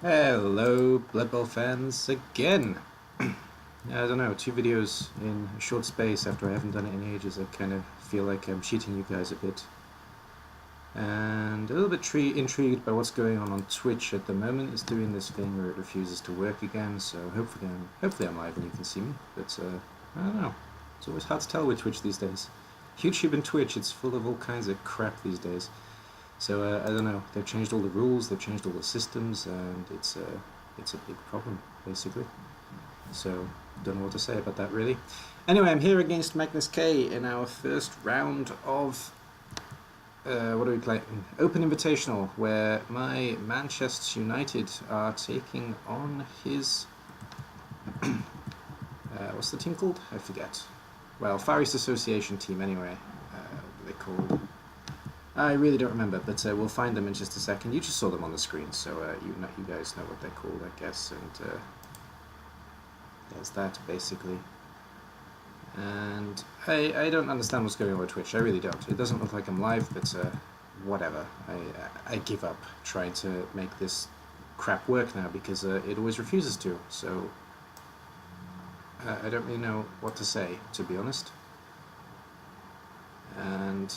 Hello, Blood Bowl fans again. I don't know, 2 videos in a short space after I haven't done it in ages. I kind of feel like I'm cheating you guys a bit. And a little bit intrigued by what's going on Twitch at the moment. It's doing this thing where it refuses to work again, so hopefully I'm live and you can see me. But I don't know. It's always hard to tell with Twitch these days. YouTube and Twitch, it's full of all kinds of crap these days. So I don't know. They've changed all the rules, they've changed all the systems, and it's a big problem basically. So don't know what to say about that really. Anyway, I'm here against Magnus K in our first round of what are we playing? Open Invitational, where my Manchester United are taking on his what's the team called? I forget. Well, Far East Association team anyway. What are they called? I really don't remember, but we'll find them in just a second. You just saw them on the screen, so you guys know what they're called, I guess. And there's that, basically. And I don't understand what's going on with Twitch. I really don't. It doesn't look like I'm live, but whatever. I give up trying to make this crap work now, because it always refuses to. So I don't really know what to say, to be honest. And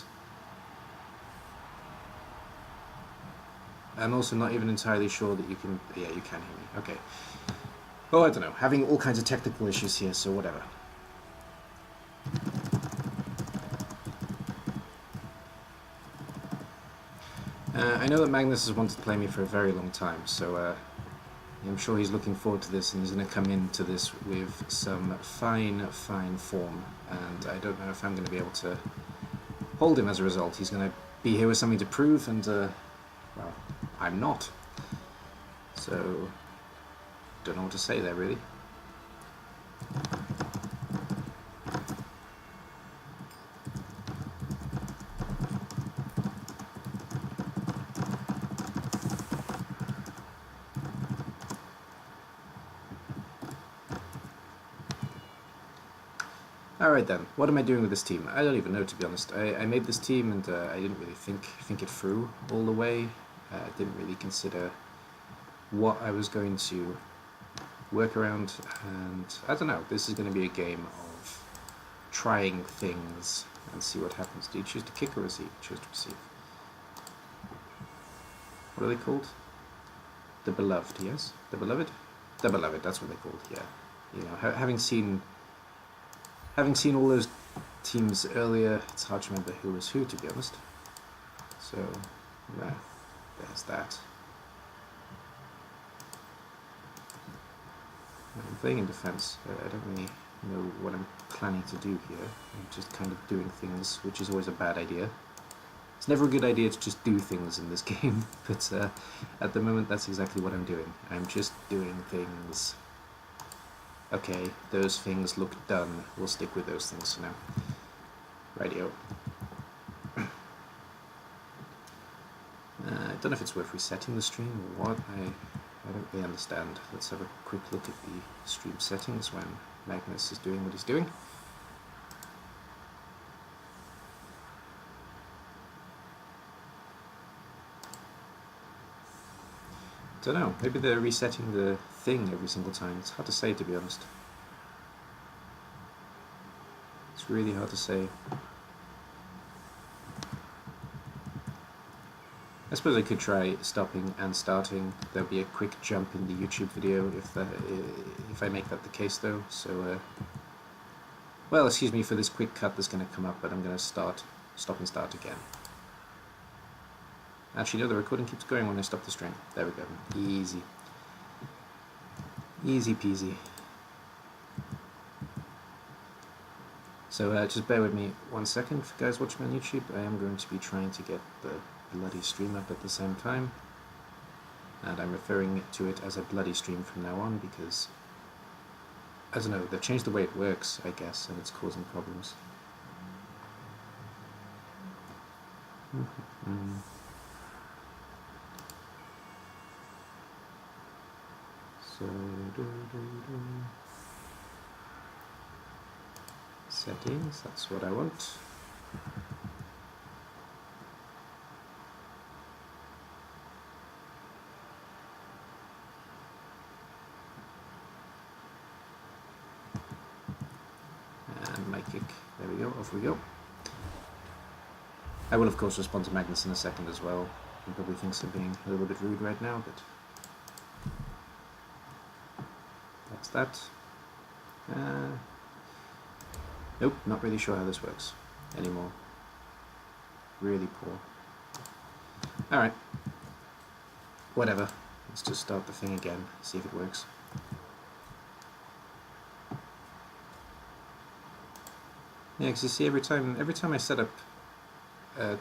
I'm also not even entirely sure that you can... Yeah, you can hear me. Okay. Well, I don't know. Having all kinds of technical issues here, so whatever. I know that Magnus has wanted to play me for a very long time, so I'm sure he's looking forward to this, and he's going to come into this with some fine form, and I don't know if I'm going to be able to hold him as a result. He's going to be here with something to prove, and, well, I'm not. So, don't know what to say there, really. Alright then, what am I doing with this team? I don't even know, to be honest. I made this team and I didn't really think it through all the way. I didn't really consider what I was going to work around, and I don't know, this is going to be a game of trying things and see what happens. Do you choose to kick or receive? Choose to receive. What are they called? The Beloved, yes? The Beloved? The Beloved, that's what they're called, yeah. You know, having seen all those teams earlier, it's hard to remember who was who, to be honest. So, yeah, there's that. I'm playing in defense. I don't really know what I'm planning to do here. I'm just kind of doing things, which is always a bad idea. It's never a good idea to just do things in this game, but at the moment that's exactly what I'm doing. I'm just doing things. Okay, those things look done. We'll stick with those things for now. Radio. I don't know if it's worth resetting the stream or what. I don't really understand. Let's have a quick look at the stream settings when Magnus is doing what he's doing. Don't know, maybe they're resetting the thing every single time. It's hard to say, to be honest. It's really hard to say. I suppose I could try stopping and starting. There'll be a quick jump in the YouTube video if I make that the case, though. So, well, excuse me for this quick cut that's going to come up, but I'm going to stop and start again. Actually, no, the recording keeps going when I stop the stream. There we go. Easy. Easy peasy. So just bear with me 1 second for guys watching on YouTube. I am going to be trying to get the bloody stream up at the same time. And I'm referring to it as a bloody stream from now on because, I don't know, they've changed the way it works, I guess, and it's causing problems. So, settings, that's what I want. go, off we go. I will of course respond to Magnus in a second as well. He probably thinks I'm being a little bit rude right now, but that's that. Nope, not really sure how this works anymore. Really poor. Alright. Whatever. Let's just start the thing again, see if it works. Yeah, because you see, every time I set up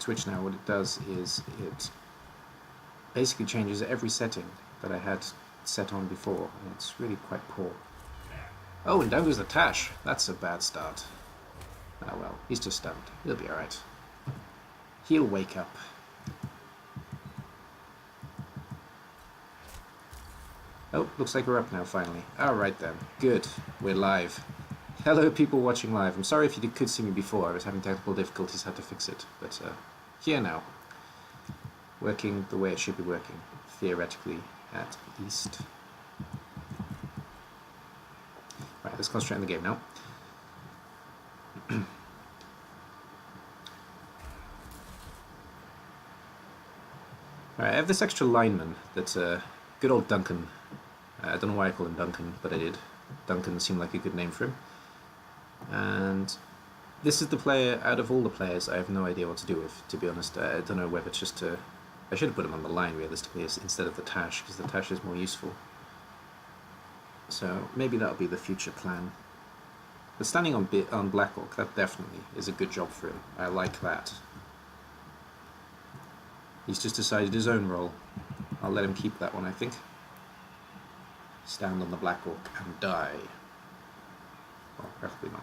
Twitch now, what it does is it basically changes every setting that I had set on before, and it's really quite poor. Oh, and down goes the Tash. That's a bad start. Ah well, he's just stunned. He'll be alright. He'll wake up. Oh, looks like we're up now, finally. Alright then. Good. We're live. Hello, people watching live. I'm sorry if you could see me before. I was having technical difficulties, had to fix it. But here now. Working the way it should be working. Theoretically, at least. Right, let's concentrate on the game now. Alright, I have this extra lineman that's good old Duncan. I don't know why I call him Duncan, but I did. Duncan seemed like a good name for him. And this is the player, out of all the players, I have no idea what to do with, to be honest. I don't know whether it's just to... I should have put him on the line, realistically, instead of the Tash, because the Tash is more useful. So maybe that'll be the future plan. But standing on Black Orc, that definitely is a good job for him. I like that. He's just decided his own role. I'll let him keep that one, I think. Stand on the Black Orc and die. Well, preferably not.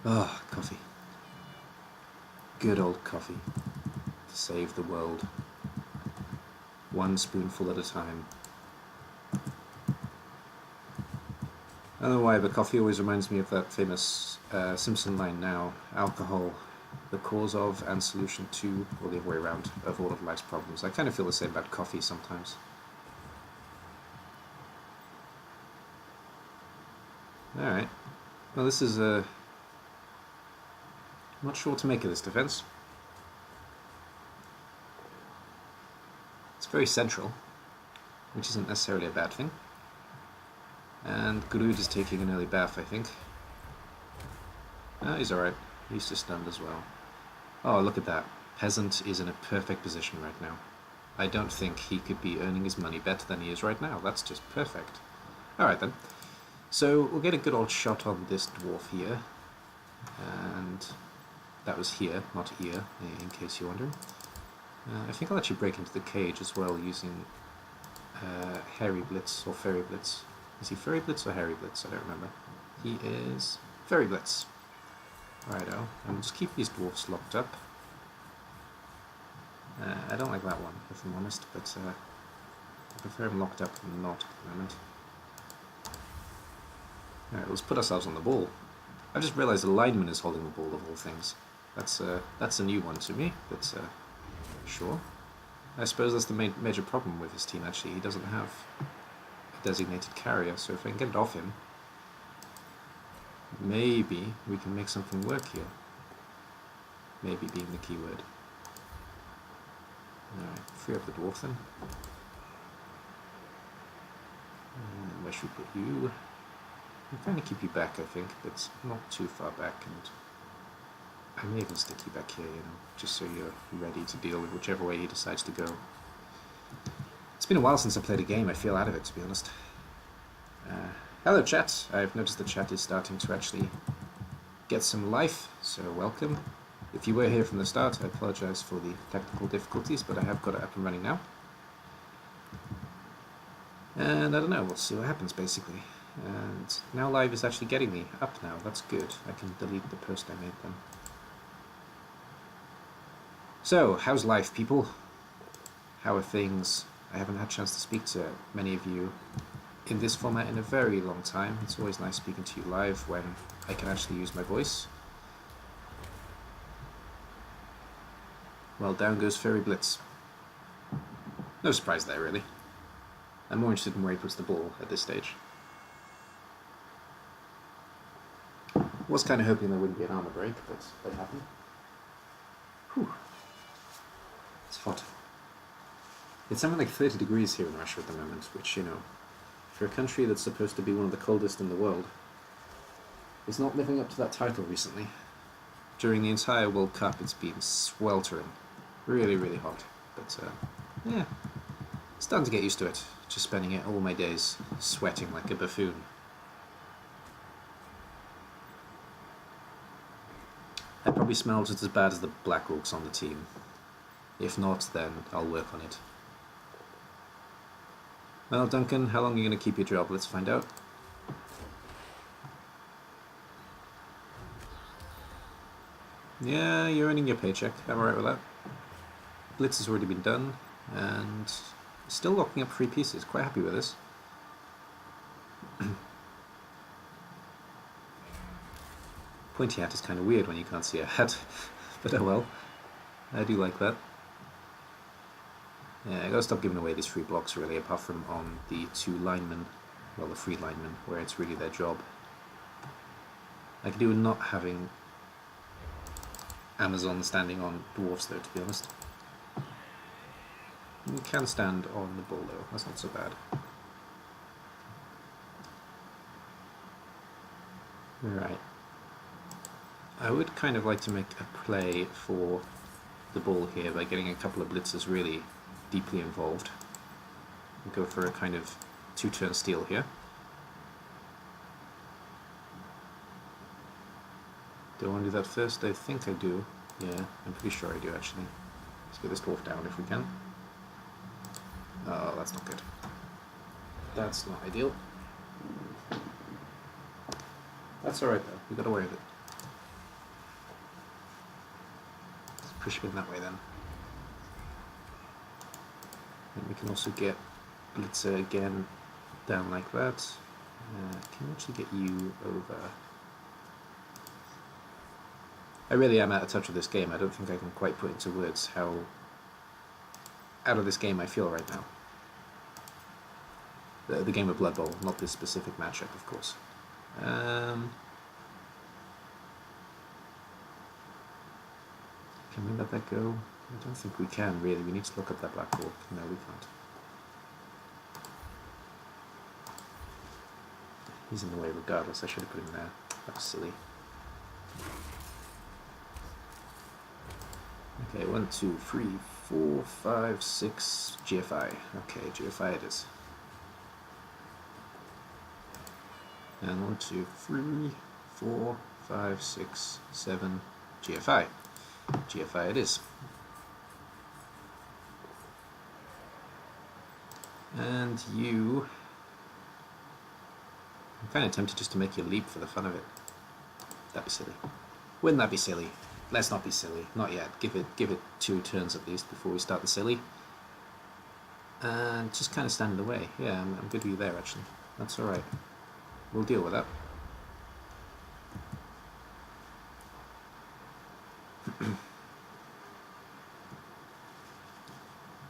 Ah, coffee. Good old coffee. To save the world. One spoonful at a time. I don't know why, but coffee always reminds me of that famous Simpson line now. Alcohol, the cause of and solution to, or the other way around, of all of life's problems. I kind of feel the same about coffee sometimes. Alright. Well, this is I'm not sure what to make of this defense. It's very central, which isn't necessarily a bad thing. And Groot is taking an early bath, I think. Ah, he's alright. He's just stunned as well. Oh, look at that. Peasant is in a perfect position right now. I don't think he could be earning his money better than he is right now. That's just perfect. Alright then. So we'll get a good old shot on this dwarf here. And that was here, not here, in case you're wondering. I think I'll actually break into the cage as well using Hairy Blitz or Fairy Blitz. Is he Fairy Blitz or Hairy Blitz? I don't remember. He is Fairy Blitz. Righto. And we'll just keep these dwarfs locked up. I don't like that one, if I'm honest, but I prefer him locked up than not at the moment. Alright, let's put ourselves on the ball. I just realised the lineman is holding the ball of all things. That's a new one to me, but sure. I suppose that's the major problem with his team, actually. He doesn't have a designated carrier, so if I can get it off him, maybe we can make something work here. Maybe being the key word. Alright, free up the dwarf then. And where should we put you? I'm trying to keep you back, I think, but not too far back, and I may even stick you back here, you know, just so you're ready to deal with whichever way he decides to go. It's been a while since I played a game. I feel out of it, to be honest. Hello, chat. I've noticed the chat is starting to actually get some life, so welcome. If you were here from the start, I apologize for the technical difficulties, but I have got it up and running now. And I don't know, we'll see what happens, basically. And now live is actually getting me up now. That's good. I can delete the post I made then. So, how's life, people? How are things? I haven't had a chance to speak to many of you in this format in a very long time. It's always nice speaking to you live when I can actually use my voice. Well, down goes Fairy Blitz. No surprise there, really. I'm more interested in where he puts the ball at this stage. Was kind of hoping there wouldn't be an armor break, but that happened. Whew. It's hot. It's something like 30 degrees here in Russia at the moment, which, you know, for a country that's supposed to be one of the coldest in the world, is not living up to that title recently. During the entire World Cup, it's been sweltering. Really, really hot. But, yeah, starting to get used to it. Just spending it all my days sweating like a buffoon. I probably smell just as bad as the Black Orcs on the team. If not, then I'll work on it. Well, Duncan, how long are you going to keep your job? Let's find out. Yeah, you're earning your paycheck. I'm alright with that. Blitz has already been done, and still locking up free pieces. Quite happy with this. Pointy hat is kind of weird when you can't see a hat, but oh well. I do like that. Yeah, I gotta stop giving away these free blocks really, apart from on the two linemen, well, the free linemen, where it's really their job. I could do with not having Amazon standing on dwarves though, to be honest. You can stand on the bull though, that's not so bad. Right. I would kind of like to make a play for the bull here by getting a couple of blitzers really deeply involved. We'll go for a kind of two-turn steal here. Do I want to do that first? I think I do. Yeah, I'm pretty sure I do actually. Let's get this dwarf down if we can. Oh, that's not good. That's not ideal. That's alright though, we got away with it. Let's push him in that way then. And we can also get Blitzer again down like that. Can we actually get you over? I really am out of touch with this game. I don't think I can quite put into words how out of this game I feel right now. The game of Blood Bowl, not this specific matchup, of course. Can we let that go? I don't think we can, really. We need to look up that Black Orc. No, we can't. He's in the way regardless. I should have put him there. That was silly. Okay, 1, 2, 3, 4, 5, 6, GFI. Okay, GFI it is. And 1, 2, 3, 4, 5, 6, 7, GFI. GFI it is. And you... I'm kind of tempted just to make you leap for the fun of it. That'd be silly. Wouldn't that be silly? Let's not be silly. Not yet. Give it 2 turns at least before we start the silly. And just kind of stand in the way. Yeah, I'm good with you there actually. That's alright. We'll deal with that.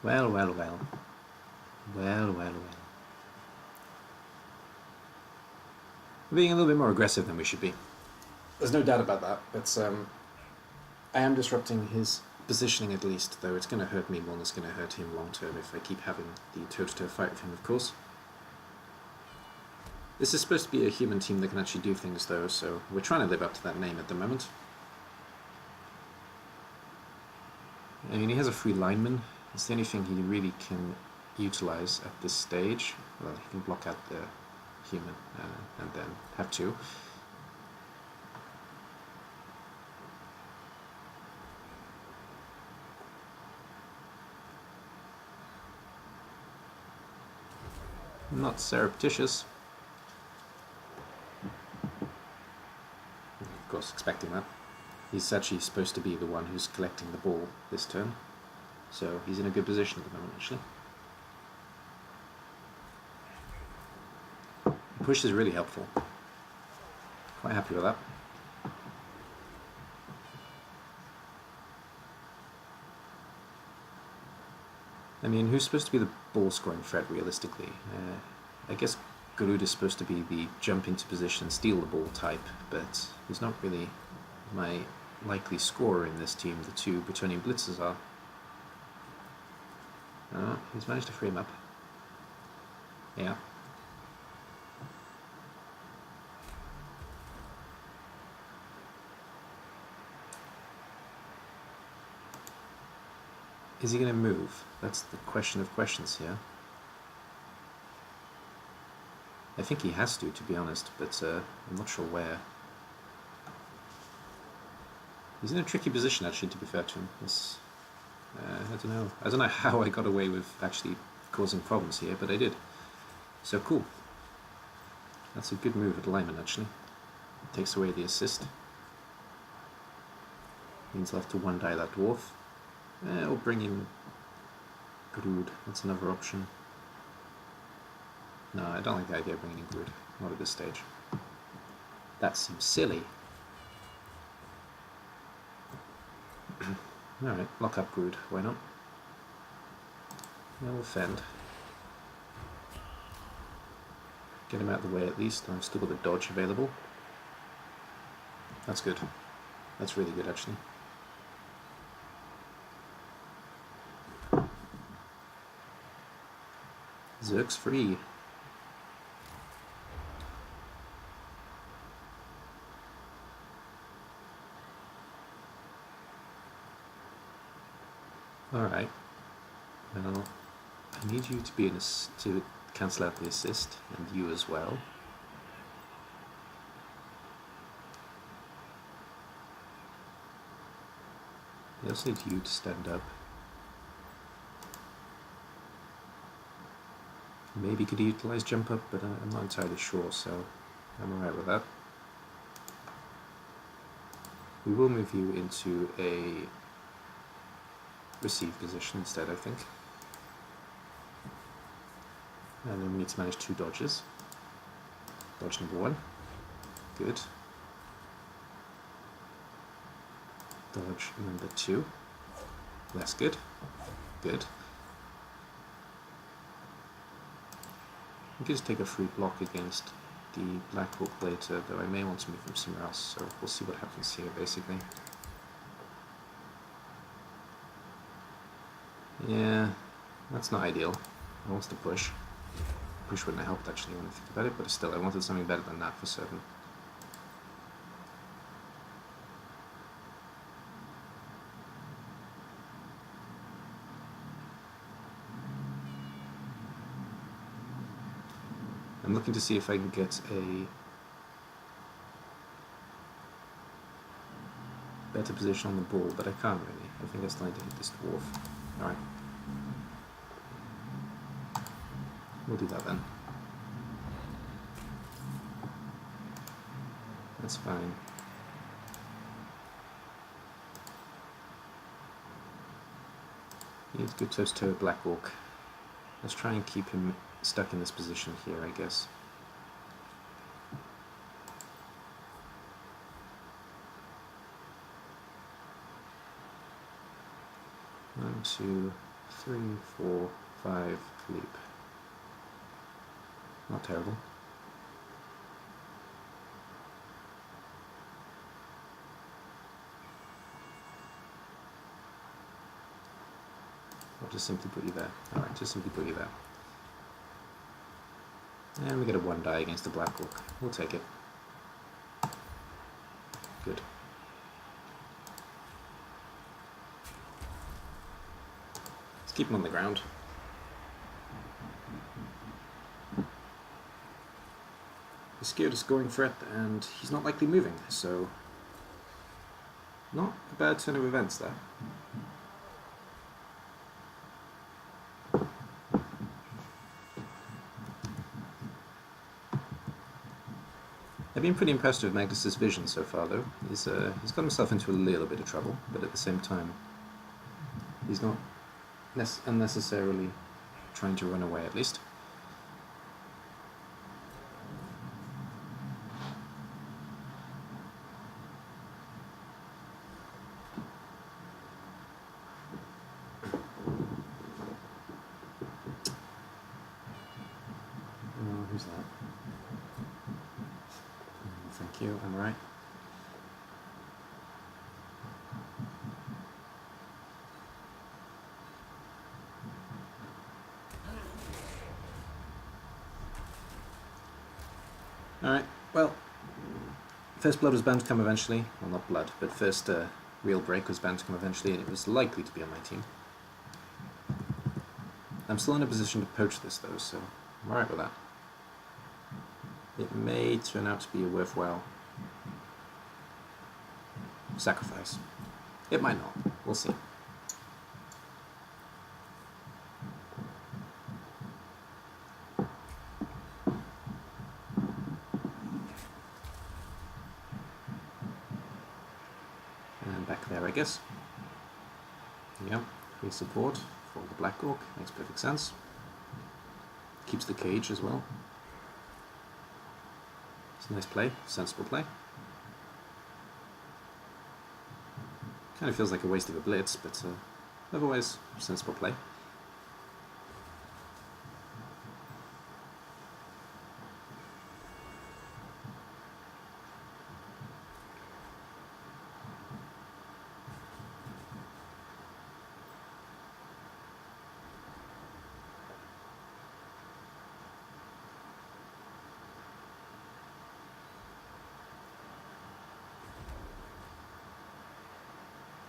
Well, well, well. Well, well, well. We're being a little bit more aggressive than we should be. There's no doubt about that, but I am disrupting his positioning at least, though it's going to hurt me more than it's going to hurt him long term if I keep having the toe-to-toe fight with him, of course. This is supposed to be a human team that can actually do things, though, so we're trying to live up to that name at the moment. I mean, he has a free lineman. It's the only thing he really can utilize at this stage. Well, he can block out the human and then have 2. Not surreptitious. Of course, expecting that. He's actually supposed to be the one who's collecting the ball this turn, so he's in a good position at the moment, actually. The push is really helpful. Quite happy with that. I mean, who's supposed to be the ball-scoring threat, realistically? I guess Garud is supposed to be the jump into position and steal the ball type, but he's not really my likely scorer in this team. The two returning blitzers are. Oh, he's managed to frame up. Yeah. Is he going to move? That's the question of questions here. I think he has to be honest, but I'm not sure where. He's in a tricky position, actually, to be fair to him. I don't know. I don't know how I got away with actually causing problems here, but I did. So cool. That's a good move at lineman, actually. Takes away the assist. Means I'll have to one-die that dwarf. Or bring in Grood. That's another option. No, I don't like the idea of bringing in Grood. Not at this stage. That seems silly. Alright, lock up Grood. Why not? No offend. Get him out of the way at least. I've still got a dodge available. That's good. That's really good, actually. Zerk's free. Alright. Well, I need you to be to cancel out the assist, and you as well. I also need you to stand up. Maybe could utilize jump up, but I'm not entirely sure, so I'm alright with that. We will move you into a receive position instead, I think. And then we need to manage two dodges. Dodge number one. Good. Dodge number two. Less good. Good. I can just take a free block against the Black Hawk later, though I may want to move him somewhere else, so we'll see what happens here, basically. Yeah, that's not ideal. I want to push. Push wouldn't have helped, actually, when I think about it, but still, I wanted something better than that for certain. I'm looking to see if I can get a better position on the ball, but I can't really. I think I still need to hit this dwarf. Alright. We'll do that then. That's fine. He's good toe-to-toe Black Hawk. Let's try and keep him stuck in this position here, I guess. One, two, three, four, five, leap. Not terrible. I'll just simply put you there. Alright, just simply put you there. And we get a one die against the Black Hawk. We'll take it. Good. Let's keep him on the ground. He's scared of scoring threat, and he's not likely moving, so not a bad turn of events there. I've been pretty impressed with Magnus's vision so far, though. He's got himself into a little bit of trouble, but at the same time, he's not unnecessarily trying to run away, at least. Oh, who's that? Thank you, I'm right. Alright, well, first blood was bound to come eventually. Well, not blood, but first real break was bound to come eventually, and it was likely to be on my team. I'm still in a position to poach this though, so I'm alright with that. It may turn out to be a worthwhile sacrifice. It might not. We'll see. And back there, I guess. Yep, free support for the Black Orc. Makes perfect sense. Keeps the cage as well. It's a nice play, sensible play. Kind of feels like a waste of a blitz, but otherwise, sensible play.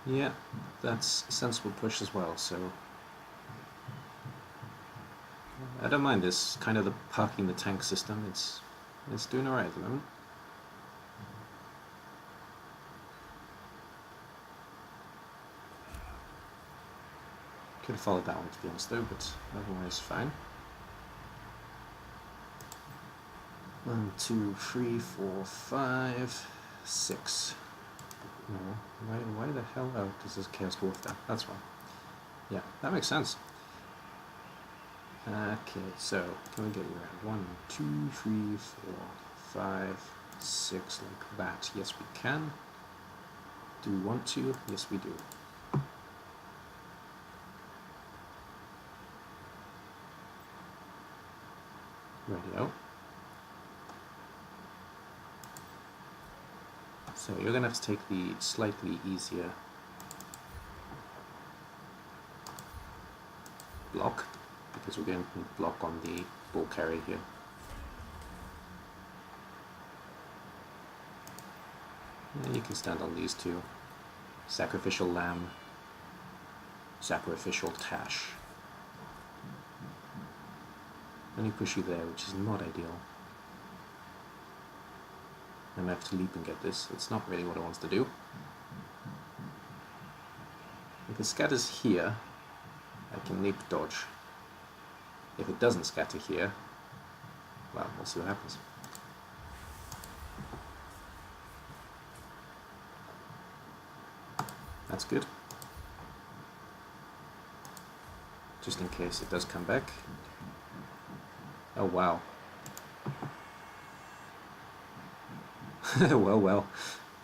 Yeah, that's a sensible push as well, so I don't mind this, kind of the parking the tank system. It's doing alright at the moment. Could have followed that one to be honest though, but otherwise fine. 1, 2, 3, 4, 5, 6. No, why the hell? Oh, this is Chaos Dwarf there. That's why. Yeah, that makes sense. Okay, so can we get you around 1, 2, 3, 4, 5, 6 like that? Yes, we can. Do we want to? Yes, we do. Radio. So you're going to have to take the slightly easier block, because we're going to block on the ball carrier here. And you can stand on these two. Sacrificial Lamb, Sacrificial Tash. Only push you there, which is not ideal. I'm going to have to leap and get this. It's not really what I want to do. If it scatters here, I can leap dodge. If it doesn't scatter here, well, we'll see what happens. That's good. Just in case it does come back. Oh wow. well.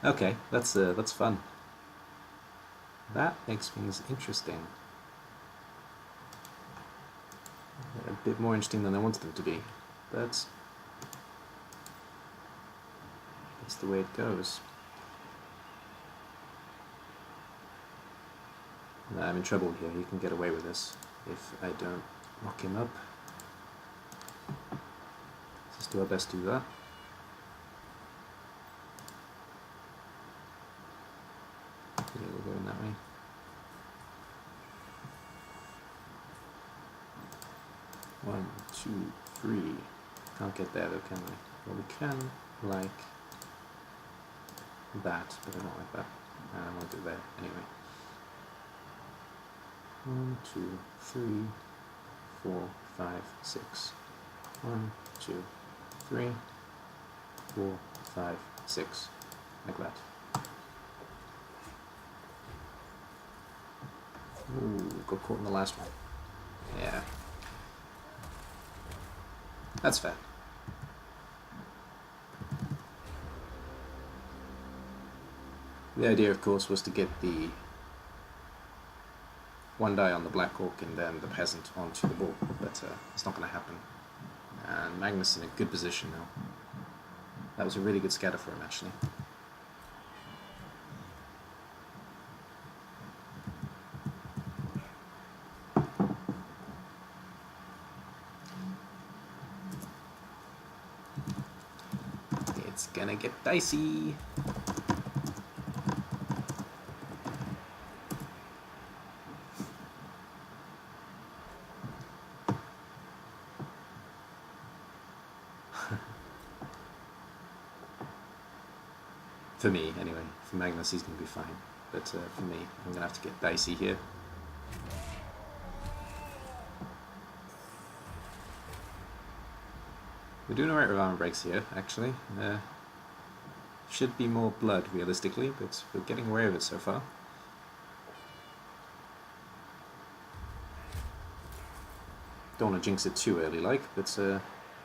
Okay, that's fun. That makes things interesting. A bit more interesting than I wanted them to be, but that's the way it goes. I'm in trouble here. He can get away with this if I don't lock him up. Let's do our best to do that. Yeah, we're going that way. One, two, three. Can't get there though, can we? Well, we can, like that, but I don't like that. I won't do that anyway. 1, 2, 3, 4, 5, 6. 1, 2, 3, 4, 5, 6. Like that. Ooh, got caught in the last one. Yeah. That's fair. The idea, of course, was to get the one die on the Black Orc and then the Peasant onto the ball, but it's not going to happen. And Magnus in a good position now. That was a really good scatter for him, actually. It's gonna get dicey. For me, anyway. For Magnus, he's going to be fine. But for me, I'm going to have to get dicey here. We're doing alright with armor breaks here, actually. Should be more blood, realistically, but we're getting away with it so far. Don't want to jinx it too early, like, but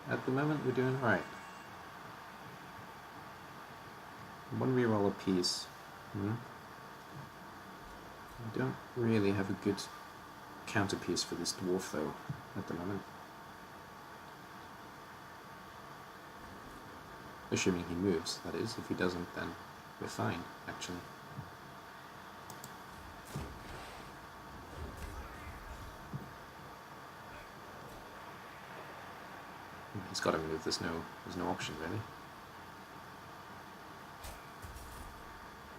at the moment we're doing alright. One reroll apiece. I don't really have a good counterpiece for this dwarf, though, at the moment. Assuming he moves, that is. If he doesn't, then we're fine, actually. He's got to move. There's no option, really.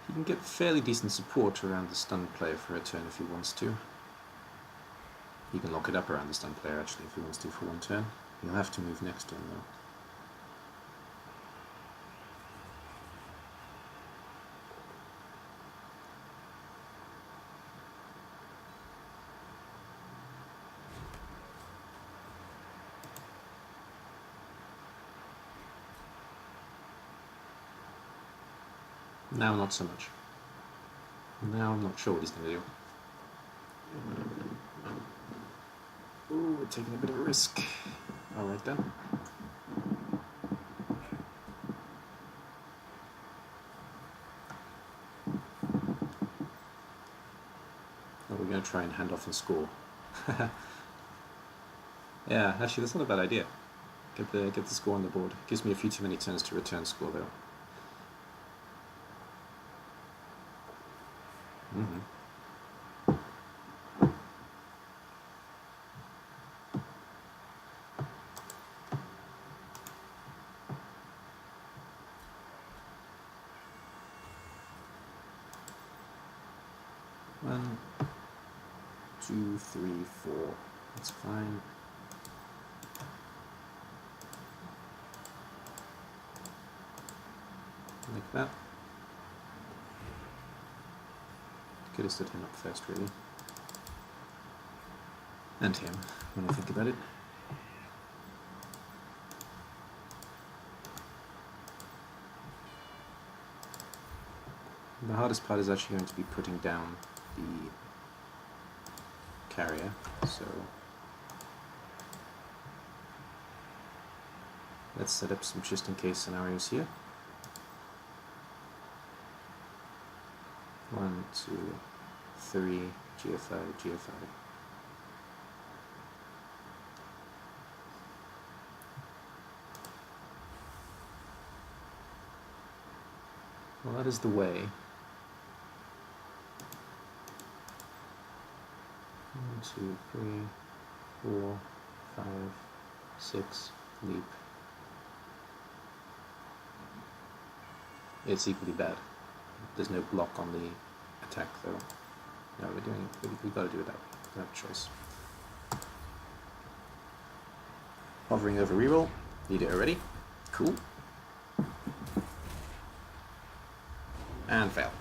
He can get fairly decent support around the stunned player for a turn if he wants to. He can lock it up around the stunned player, actually, if he wants to for one turn. He'll have to move next turn, though. Now not so much. Now I'm not sure what he's going to do. Ooh, we're taking a bit of a risk. Alright then. Oh, we're going to try and hand off and score. Yeah, actually that's not a bad idea. Get the score on the board. Gives me a few too many turns to return score though. One, two, three, four. That's fine. Like that. Could have stood him up first, really. And him, when I think about it. The hardest part is actually going to be putting down the carrier, so let's set up some just in case scenarios here. 1, 2, 3, GFI, GFI. Well, that is the way. 1, 2, 3, 4, 5, 6, leap. It's equally bad. There's no block on the attack, though. No, we're doing it. We've got to do it that way. We don't have a choice. Hovering over reroll. Need it already. Cool. And fail.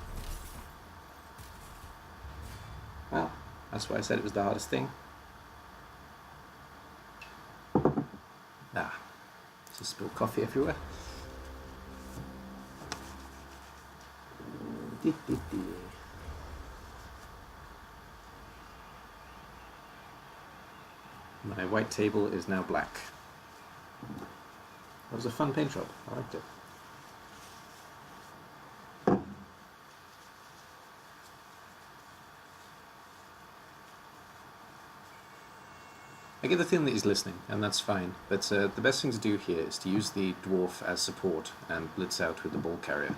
Well, that's why I said it was the hardest thing. Ah, just spilled coffee everywhere. My white table is now black. That was a fun paint job. I liked it. I get the feeling that he's listening, and that's fine. But the best thing to do here is to use the dwarf as support and blitz out with the ball carrier,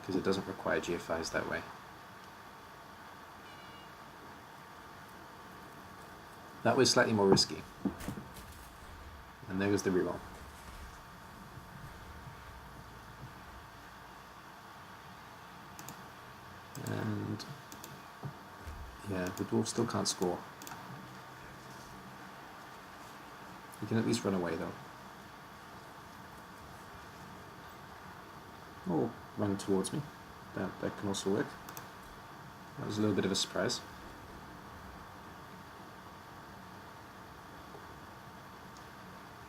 because it doesn't require GFIs that way. That was slightly more risky. And there goes the reroll. And yeah, the dwarf still can't score. He can at least run away though. Or run towards me. That can also work. That was a little bit of a surprise.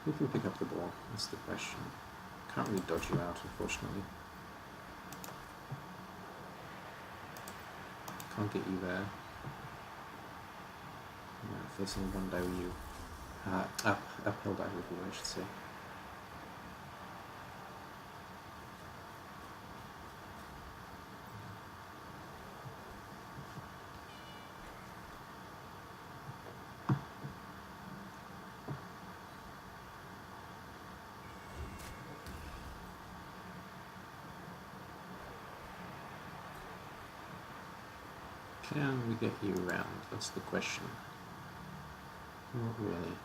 Who can pick up the ball? That's the question. Can't really dodge you out, unfortunately. Can't get you there. No, facing one die with you. Uphill die with you, I should say. Can we get you around? That's the question. Not really.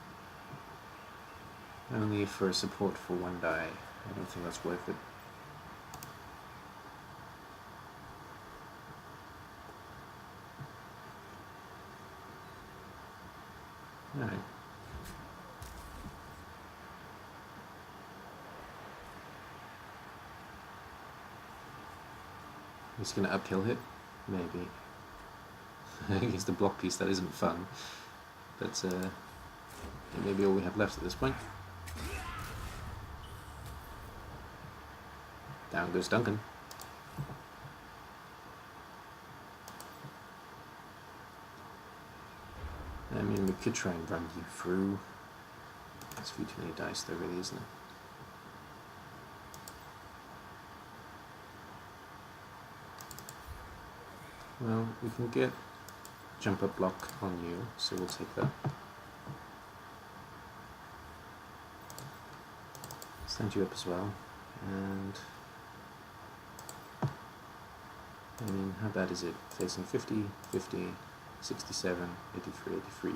Only for support for one die. I don't think that's worth it. Alright. He's gonna uphill hit? Maybe. Against the block piece, that isn't fun. But it may be all we have left at this point. Down goes Duncan. I mean, we could try and run you through. That's too many dice though, really, isn't it? Well, we can get jump up block on you, so we'll take that. Stand you up as well, and I mean, how bad is it? Facing 50, 50, 67, 83, 83.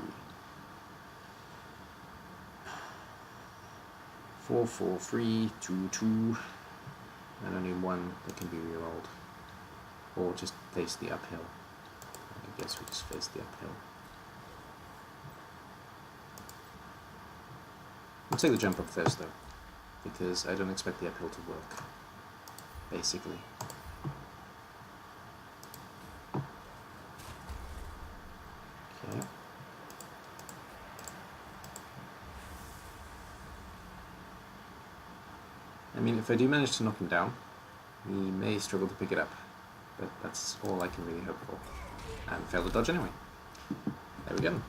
4, 4, 3, 2, 2, and only one that can be rerolled. Or just face the uphill. I guess we just face the uphill. We'll take the jump up first though, because I don't expect the uphill to work, basically. Okay. I mean, if I do manage to knock him down, we may struggle to pick it up. But that's all I can really hope for. And fail to dodge anyway. There we go.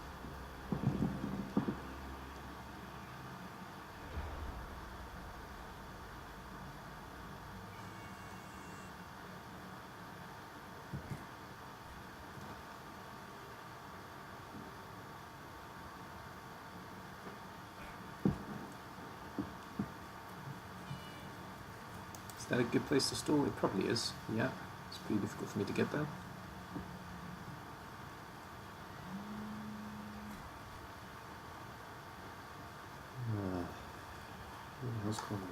Is that a good place to stall? It probably is, yeah. It's pretty difficult for me to get there. Who the hell's calling me?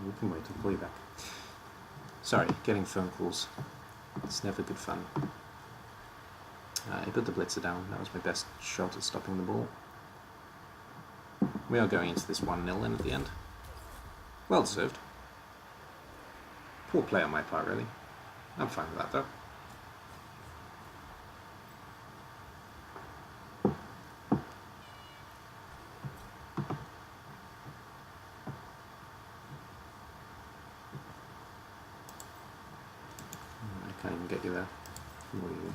We can wait, I'll call you back. Sorry, getting phone calls. It's never good fun. I put the blitzer down, that was my best shot at stopping the ball. We are going into this 1-0 in at the end. Well deserved. Poor play on my part, really. I'm fine with that though. and get you there. More easy.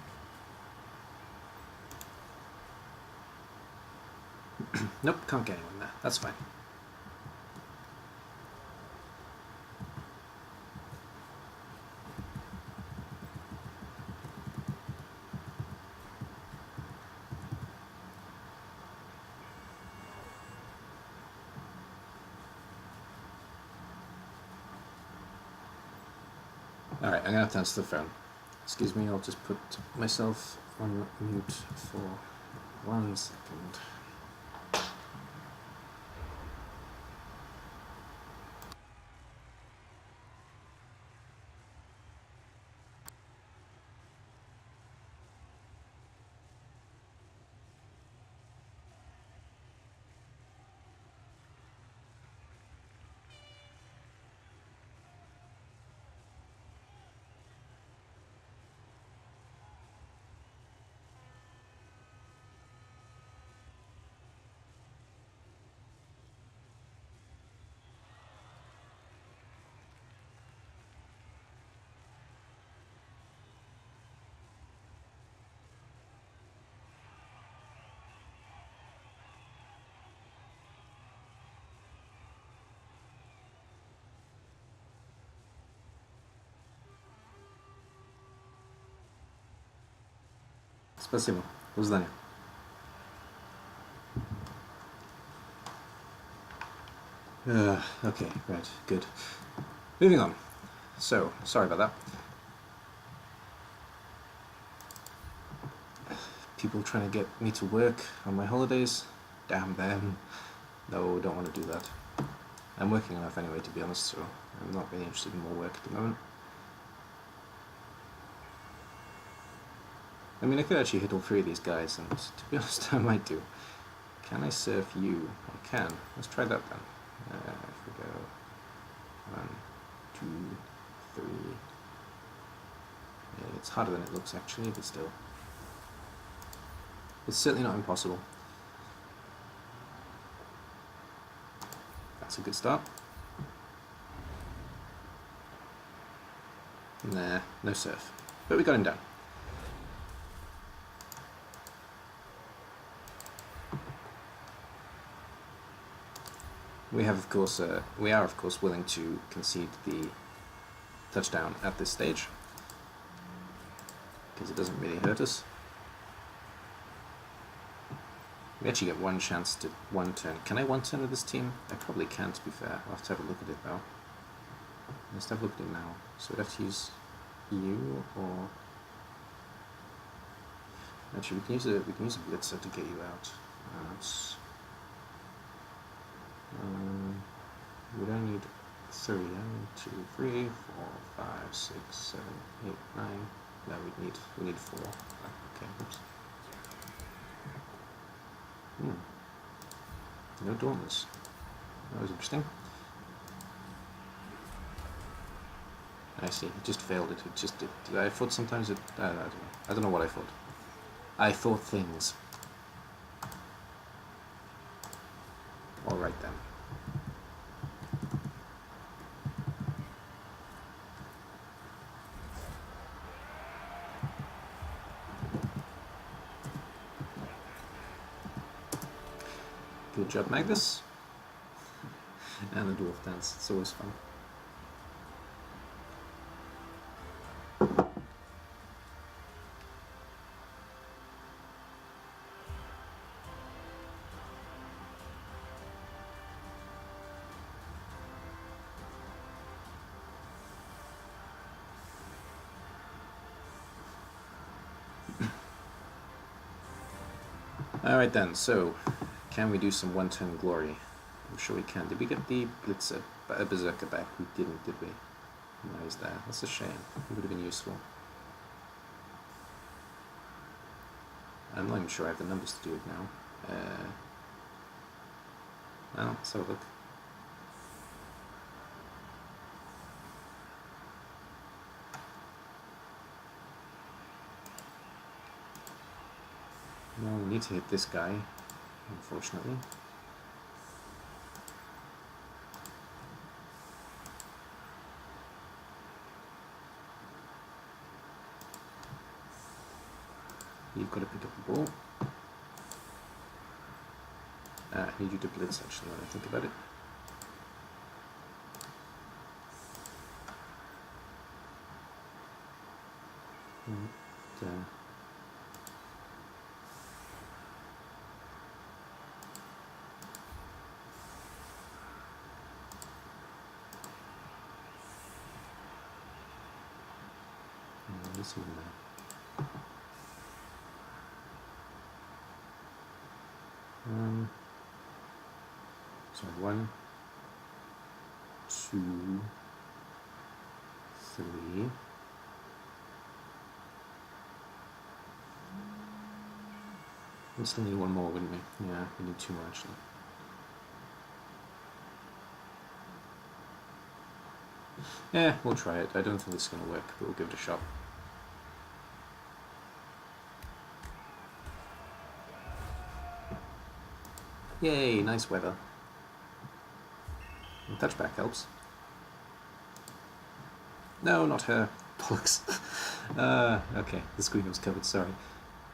Nope, can't get anyone there. That's fine. Alright, I'm gonna have to answer the phone. Excuse me, I'll just put myself on mute for 1 second. Спасибо. Узнание. Okay, right, good. Moving on. So, sorry about that. People trying to get me to work on my holidays. Damn them. No, don't want to do that. I'm working enough anyway, to be honest, so I'm not really interested in more work at the moment. I mean, I could actually hit all 3 of these guys, and to be honest, I might do. Can I surf you? I can. Let's try that then. If we go 1, 2, 3. Yeah, it's harder than it looks actually, but still. It's certainly not impossible. That's a good start. Nah, no surf. But we got him down. We are of course willing to concede the touchdown at this stage because it doesn't really hurt us. We actually get 1 chance to 1 turn. Can I 1 turn with this team? I probably can, to be fair. I'll have to have a look at it though. Let's have a look at it now. So we'd have to use you, or actually we can use a blitzer to get you out. We don't need 3. 1, 2, 3, 4, 5, 6, 7, 8, 9. No, we need 4. Okay, oops. No dormers. That was interesting. I see. It just failed it. It just did. I thought sometimes it. I don't know what I thought. I thought things. All right then. Good job, Magnus. And the dwarf dance. It's always fun. Alright then, so can we do some 1-turn glory? I'm sure we can. Did we get the Blitzer, Berserker back? We didn't, did we? No, he's there. That's a shame. It would have been useful. I'm not even sure I have the numbers to do it now. Well, let's have a look. No, we need to hit this guy, unfortunately. You've got to pick up the ball. I need you to blitz, actually, when I think about it. Let's see now. So 1, 2, 3. We still need one more, wouldn't we? Yeah, we need 2 more actually. Yeah, we'll try it. I don't think this is going to work, but we'll give it a shot. Yay, nice weather. And touchback helps. No, not her. Bollocks. Okay, the screen was covered, sorry.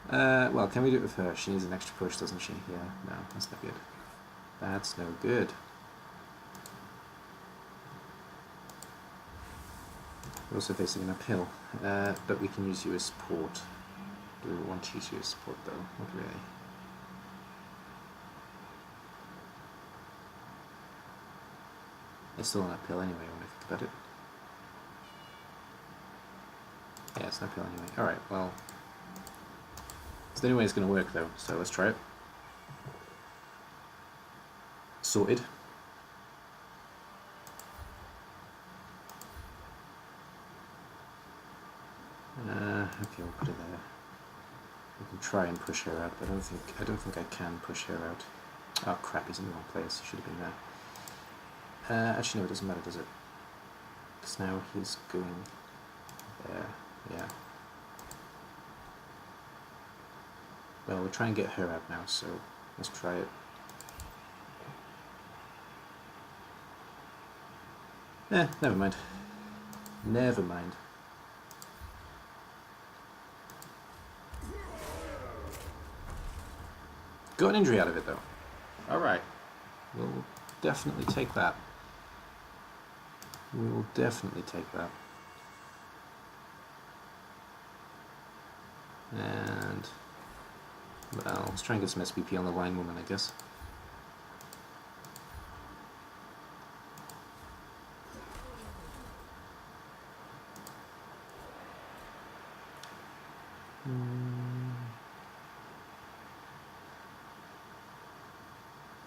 Well, can we do it with her? She needs an extra push, doesn't she? Yeah, no, that's not good. That's no good. We're also facing an uphill, but we can use you as support. Do we want to use you as support, though? Not really. It's still an uphill anyway, when I think about it. Yeah, it's an uphill anyway. Alright, well... It's the only way it's going to work, though, so let's try it. Sorted. Okay, we'll put it there. We can try and push her out, but I don't think I can push her out. Oh crap, he's in the wrong place. He should have been there. Actually, no, it doesn't matter, does it? Because now he's going there. Yeah. Well, we'll try and get her out now, so let's try it. Never mind. Never mind. Got an injury out of it, though. Alright. We'll definitely take that. We will definitely take that. And... well, let's try and get some SPP on the line woman, I guess.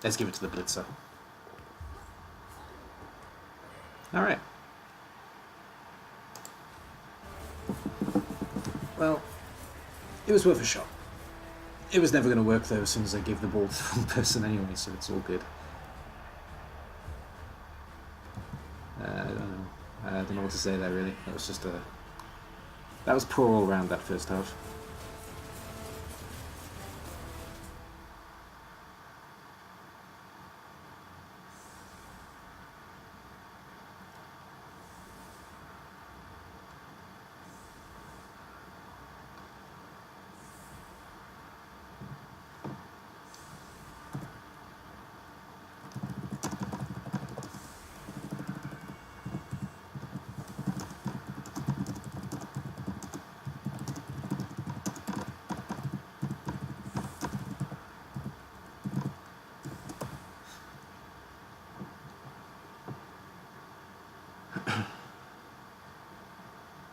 Let's give it to the blitzer. Alright. Well, it was worth a shot. It was never going to work though as soon as I gave the ball to the wrong person anyway, so it's all good. I don't know. I don't know what to say there really. That was just a... that was poor all round, that first half.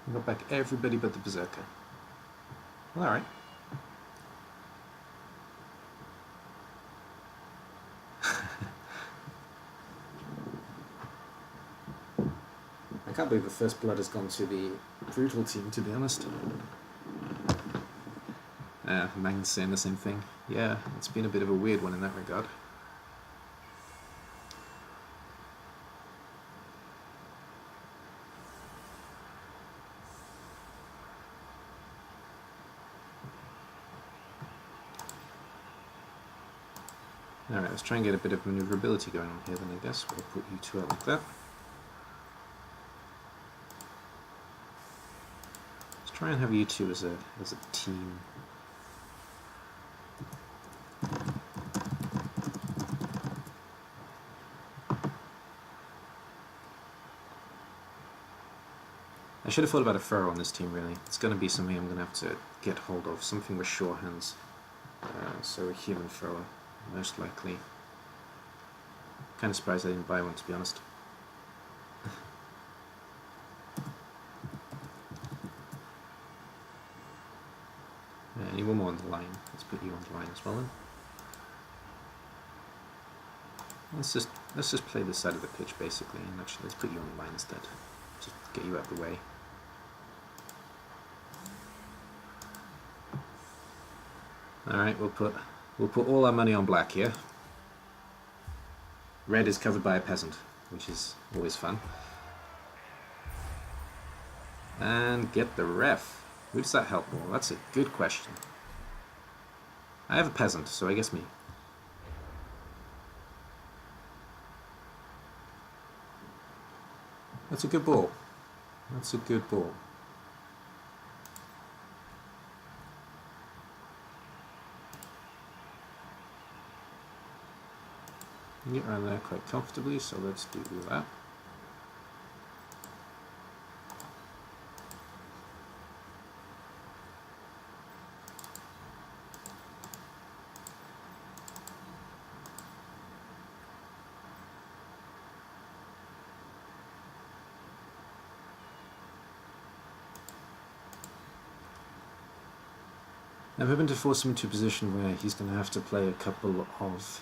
We got back everybody but the Berserker. Well, alright. I can't believe the first blood has gone to the brutal team, to be honest. Magnus saying the same thing. Yeah, it's been a bit of a weird one in that regard. Alright, let's try and get a bit of maneuverability going on here then, I guess. We'll put you two out like that. Let's try and have you two as a team. I should have thought about a furrow on this team, really. It's going to be something I'm going to have to get hold of. Something with sure hands. So a human thrower, most likely. Kind of surprised I didn't buy one, to be honest. I need one more on the line. Let's put you on the line as well then. Let's just play this side of the pitch basically, and actually let's put you on the line instead. Just get you out of the way. Alright, we'll put all our money on black here. Red is covered by a peasant, which is always fun. And get the ref. Who does that help more? That's a good question. I have a peasant, so I guess me. That's a good ball. That's a good ball. You can get around there quite comfortably, so let's do that. I'm hoping to force him into a position where he's going to have to play a couple of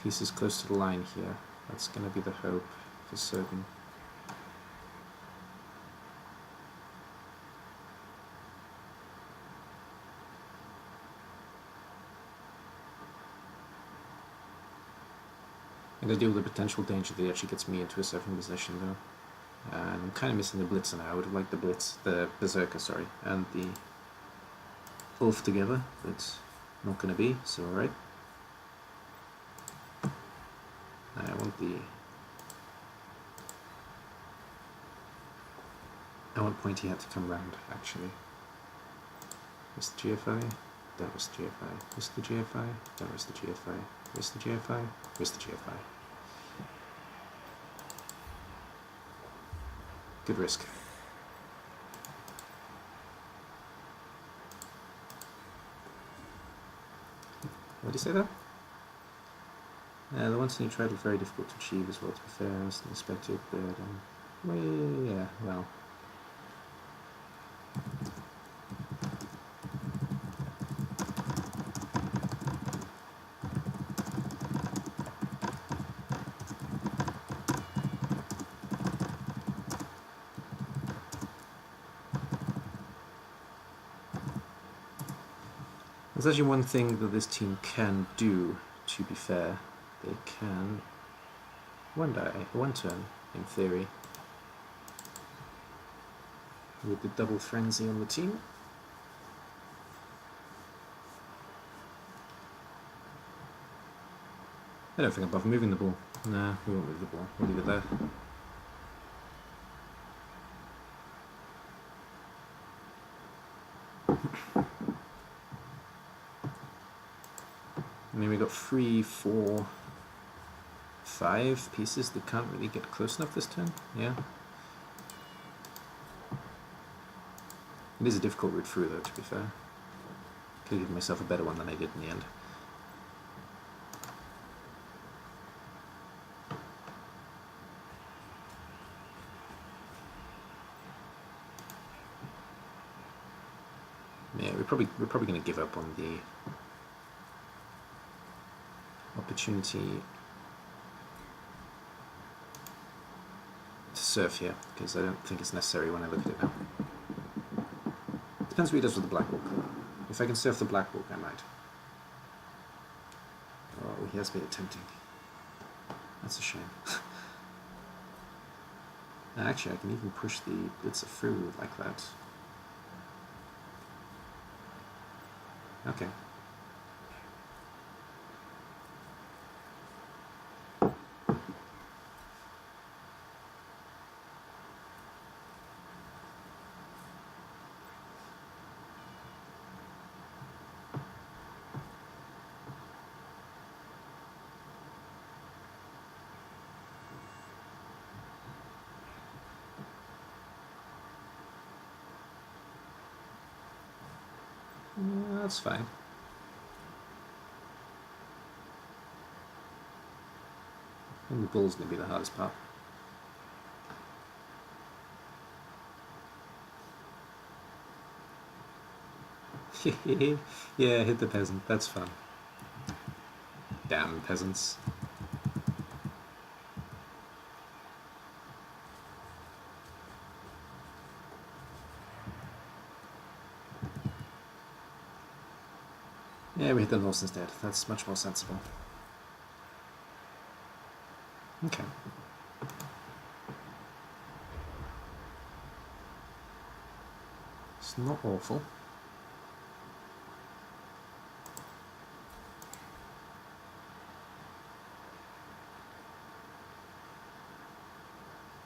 pieces close to the line here. That's going to be the hope for certain. I'm going to deal with the potential danger that he actually gets me into a certain position though. And I'm kind of missing the Blitzer now. I would have liked the Berserker, sorry, and the Wolf together, but not going to be, so alright. I want pointy had to come round, actually. Where's the GFI? That was the GFI. Where's the GFI? That was the GFI. Where's the GFI? Where's the GFI? Good risk. What did you say there? The one thing you tried was very difficult to achieve as well, to be fair. I wasn't expected, but yeah, well. There's actually one thing that this team can do, to be fair. They can one turn, in theory, with the double frenzy on the team. I don't think I'll bother moving the ball. Nah, we won't move the ball. We'll leave it there. I mean, we got 3, 4, 5 pieces that can't really get close enough this turn. Yeah. It is a difficult route through, though, to be fair. Could have given myself a better one than I did in the end. Yeah, we're probably going to give up on the opportunity to surf here, because I don't think it's necessary when I look at it now. Depends what he does with the black walk. If I can surf the black walk, I might. Oh, he has made it tempting. That's a shame. Actually, I can even push the blitzer through like that. Okay. That's fine. And the bull's going to be the hardest part. Yeah, hit the peasant. That's fun. Damn peasants. Yeah, we hit the horse instead. That's much more sensible. Okay. It's not awful.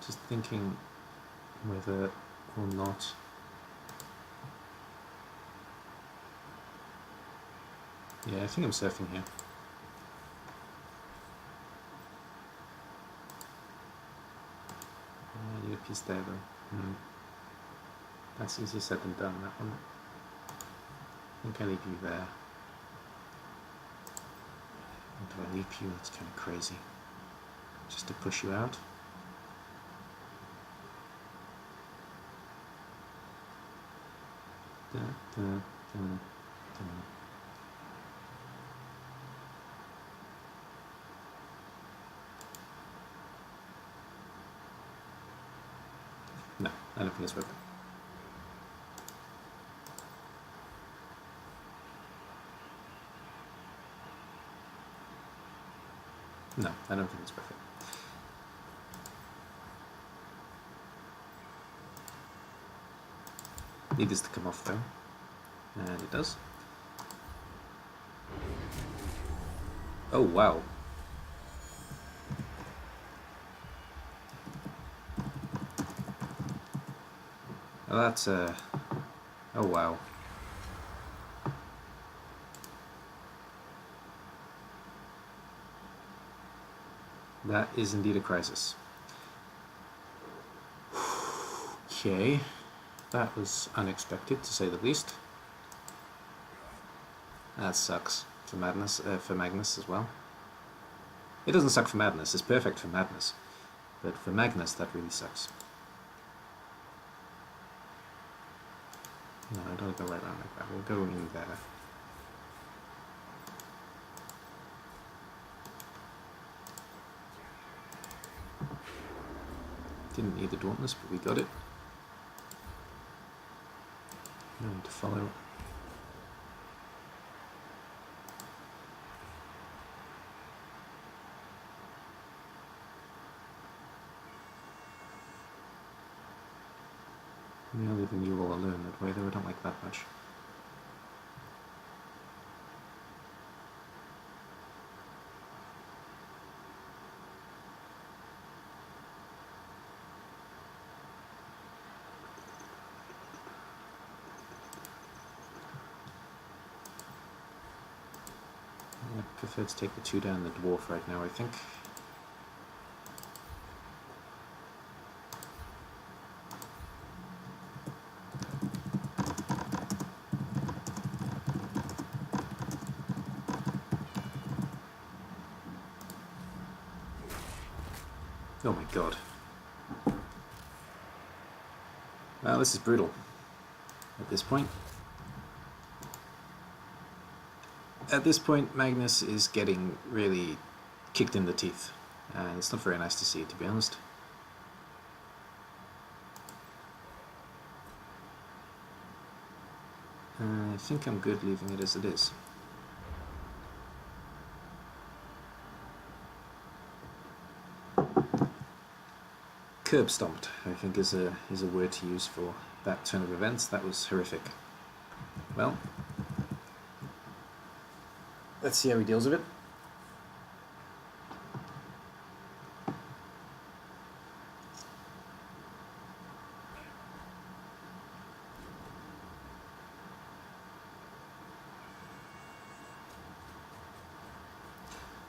Just thinking whether or not yeah, I think I'm surfing here. I need a piece there though. That's easier said than done, that one. I think I leave you there. Or do I leap you? That's kind of crazy. Just to push you out. Da, da, da, da. No, I don't think it's worth it. No, I don't think it's worth it. Need this to come off though, and it does. Oh wow. Well, that's oh wow. That is indeed a crisis. Okay, that was unexpected to say the least. That sucks for Magnus as well. It doesn't suck for Magnus, it's perfect for Magnus. But for Magnus, that really sucks. No, I don't go right around like that. We'll go in there. Didn't need the Dauntless, but we got it. No one to follow. We are leaving you all alone that way, though I don't like that much. I prefer to take the two down the dwarf right now, I think. Oh my god. Well, this is brutal at this point. At this point, Magnus is getting really kicked in the teeth, and it's not very nice to see, to be honest. I think I'm good leaving it as it is. Curb stomped, I think, is a word to use for that turn of events. That was horrific. Well, let's see how he deals with it.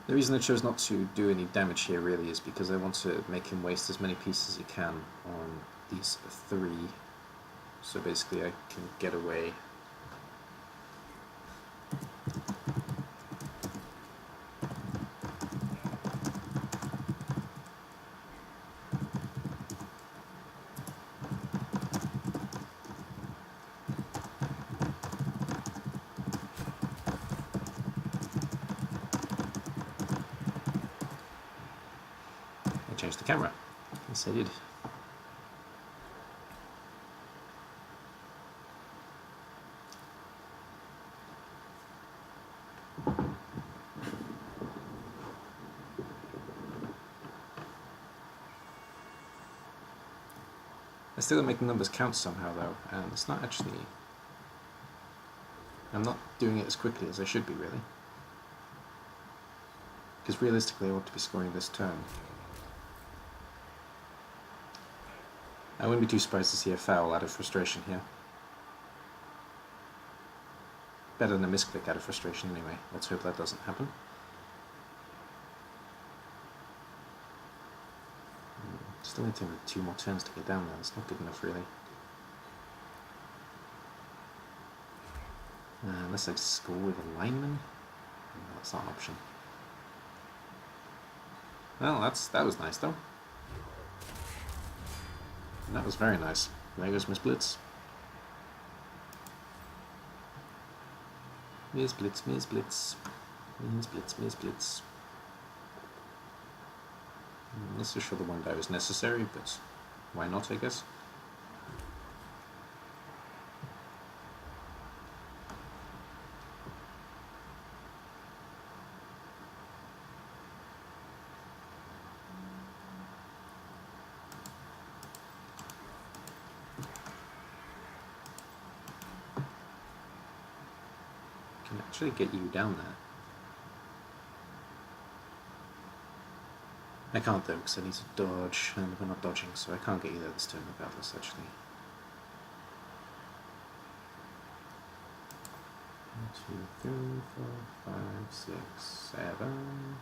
The reason I chose not to do any damage here really is because I want to make him waste as many pieces as he can on these three. So basically I can get away changed the camera. Yes, I did. I still gotta make the numbers count somehow though, and it's not actually... I'm not doing it as quickly as I should be, really. Because realistically I want to be scoring this turn. I wouldn't be too surprised to see a foul out of frustration here. Better than a misclick out of frustration anyway. Let's hope that doesn't happen. Still need to have 2 more turns to get down there. That's not good enough, really. Unless I score with a lineman? No, that's not an option. Well, that was nice, though. That was very nice. There goes Miss Blitz. Miss Blitz, Miss Blitz. Miss Blitz, Miss Blitz. I'm not so sure the one die was necessary, but why not, I guess. Can actually get you down there. I can't though, because I need to dodge, and we're not dodging, so I can't get you there this turn regardless, actually. 1, 2, 3, 4, 5, 6, 7.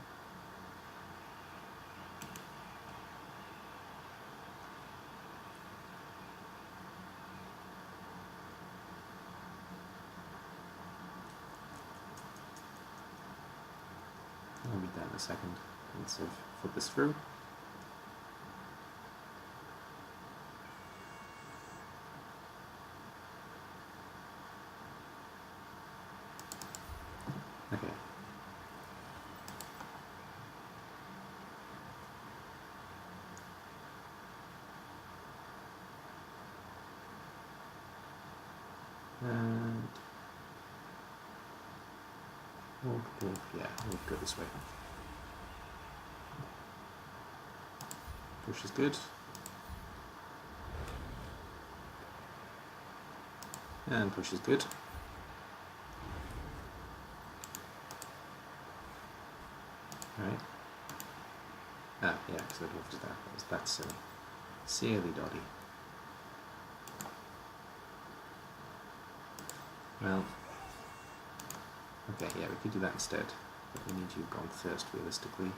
I'll read that in a second. Let's flip this through. Okay. And we'll go this way. Push is good. And push is good. Alright. Ah, yeah, because I dwarfed that. That's silly. Silly doddy. Well. Okay, yeah, we could do that instead. But we need you gone first, realistically.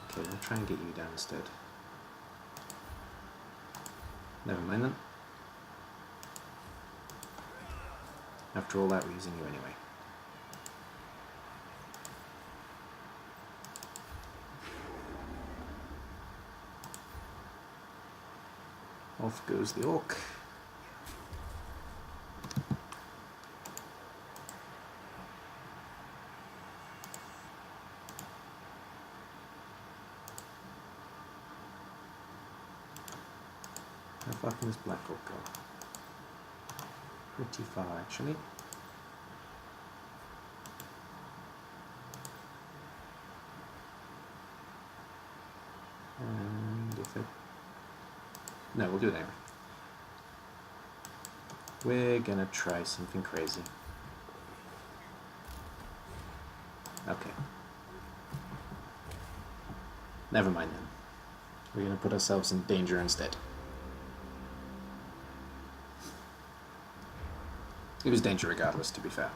Okay, we'll try and get you down instead. Never mind then. After all that, we're using you anyway. Off goes the orc. How far can this black orc go? Pretty far, actually. And if it... No, we'll do it anyway. We're gonna try something crazy. Okay. Never mind then. We're gonna put ourselves in danger instead. It was danger regardless, to be fair.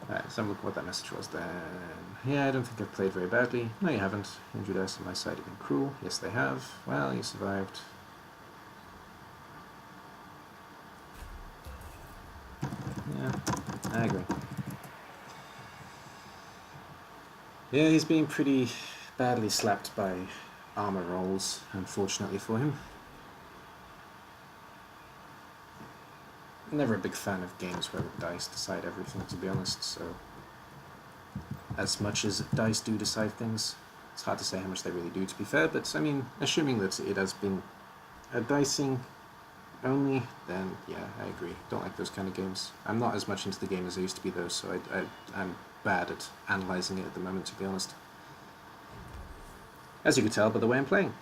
Alright, let's have a look at what that message was then. Yeah, I don't think I've played very badly. No, you haven't. Injured us on my side have been cruel. Yes, they have. Well, you survived. Yeah, I agree. Yeah, he's been pretty badly slapped by armor rolls, unfortunately for him. never a big fan of games where dice decide everything, to be honest, so as much as dice do decide things, it's hard to say how much they really do, to be fair, but I mean, assuming that it has been a dicing only, then yeah, I agree. Don't like those kind of games. I'm not as much into the game as I used to be though, so I'm bad at analysing it at the moment, to be honest. As you can tell by the way I'm playing.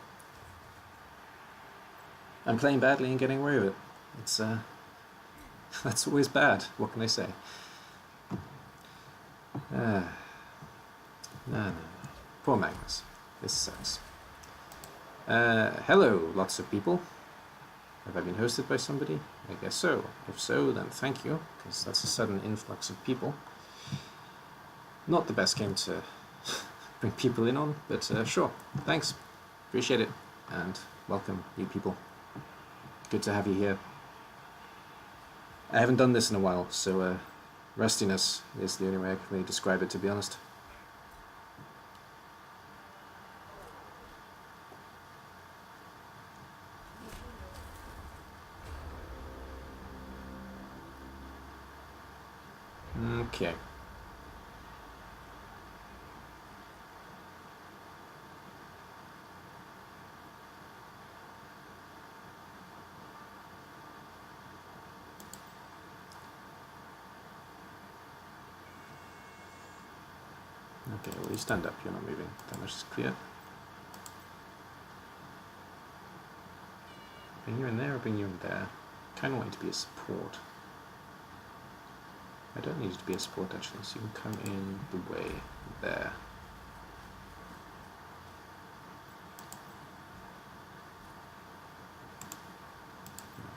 I'm playing badly and getting away with it. It's, that's always bad. What can I say? No. Poor Magnus. This sucks. Hello, lots of people. Have I been hosted by somebody? I guess so. If so, then thank you, because that's a sudden influx of people. Not the best game to bring people in on, but sure. Thanks. Appreciate it. And welcome, new people. Good to have you here. I haven't done this in a while, so rustiness is the only way I can really describe it, to be honest. Okay. Okay, well you stand up, you're not moving. That much is clear. Bring you in there or bring you in there? Kind of want you to be a support. I don't need you to be a support actually, so you can come in the way there.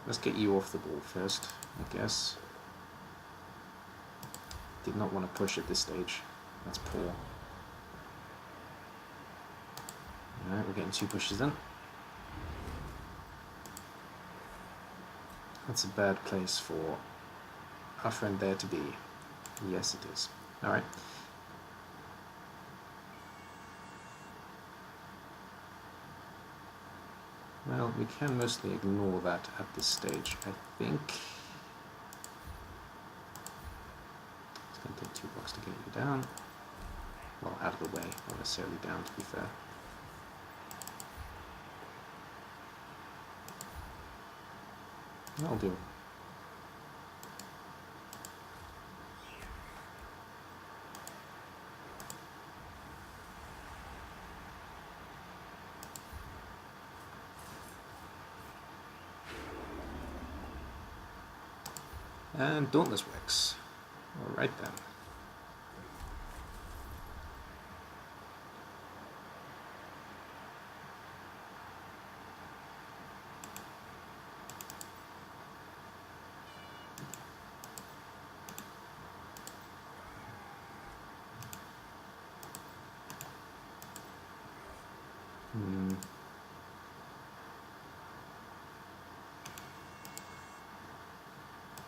Let's get you off the ball first, I guess. Did not want to push at this stage. That's poor. Alright, we're getting 2 pushes then. That's a bad place for our friend there to be. Yes, it is. Alright. Well, we can mostly ignore that at this stage, I think. It's going to take 2 blocks to get you down. Well, out of the way, not necessarily down, to be fair. That'll do. And Dauntless Rex. Alright then.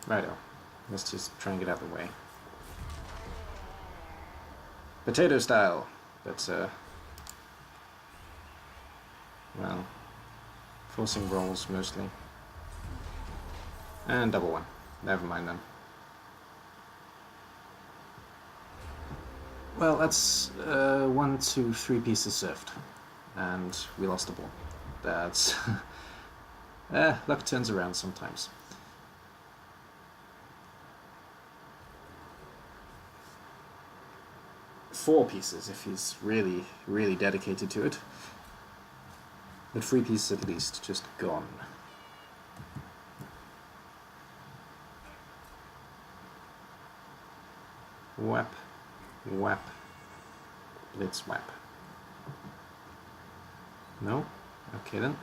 Righto. Let's just try and get out of the way. Potato style. But, well, forcing rolls mostly. And double one. Never mind then. Well, that's 1, 2, 3 pieces served. And we lost the ball. That's... luck turns around sometimes. Four pieces if he's really, really dedicated to it. But 3 pieces at least, just gone. Whap, whap, blitz, whap. No? Okay then.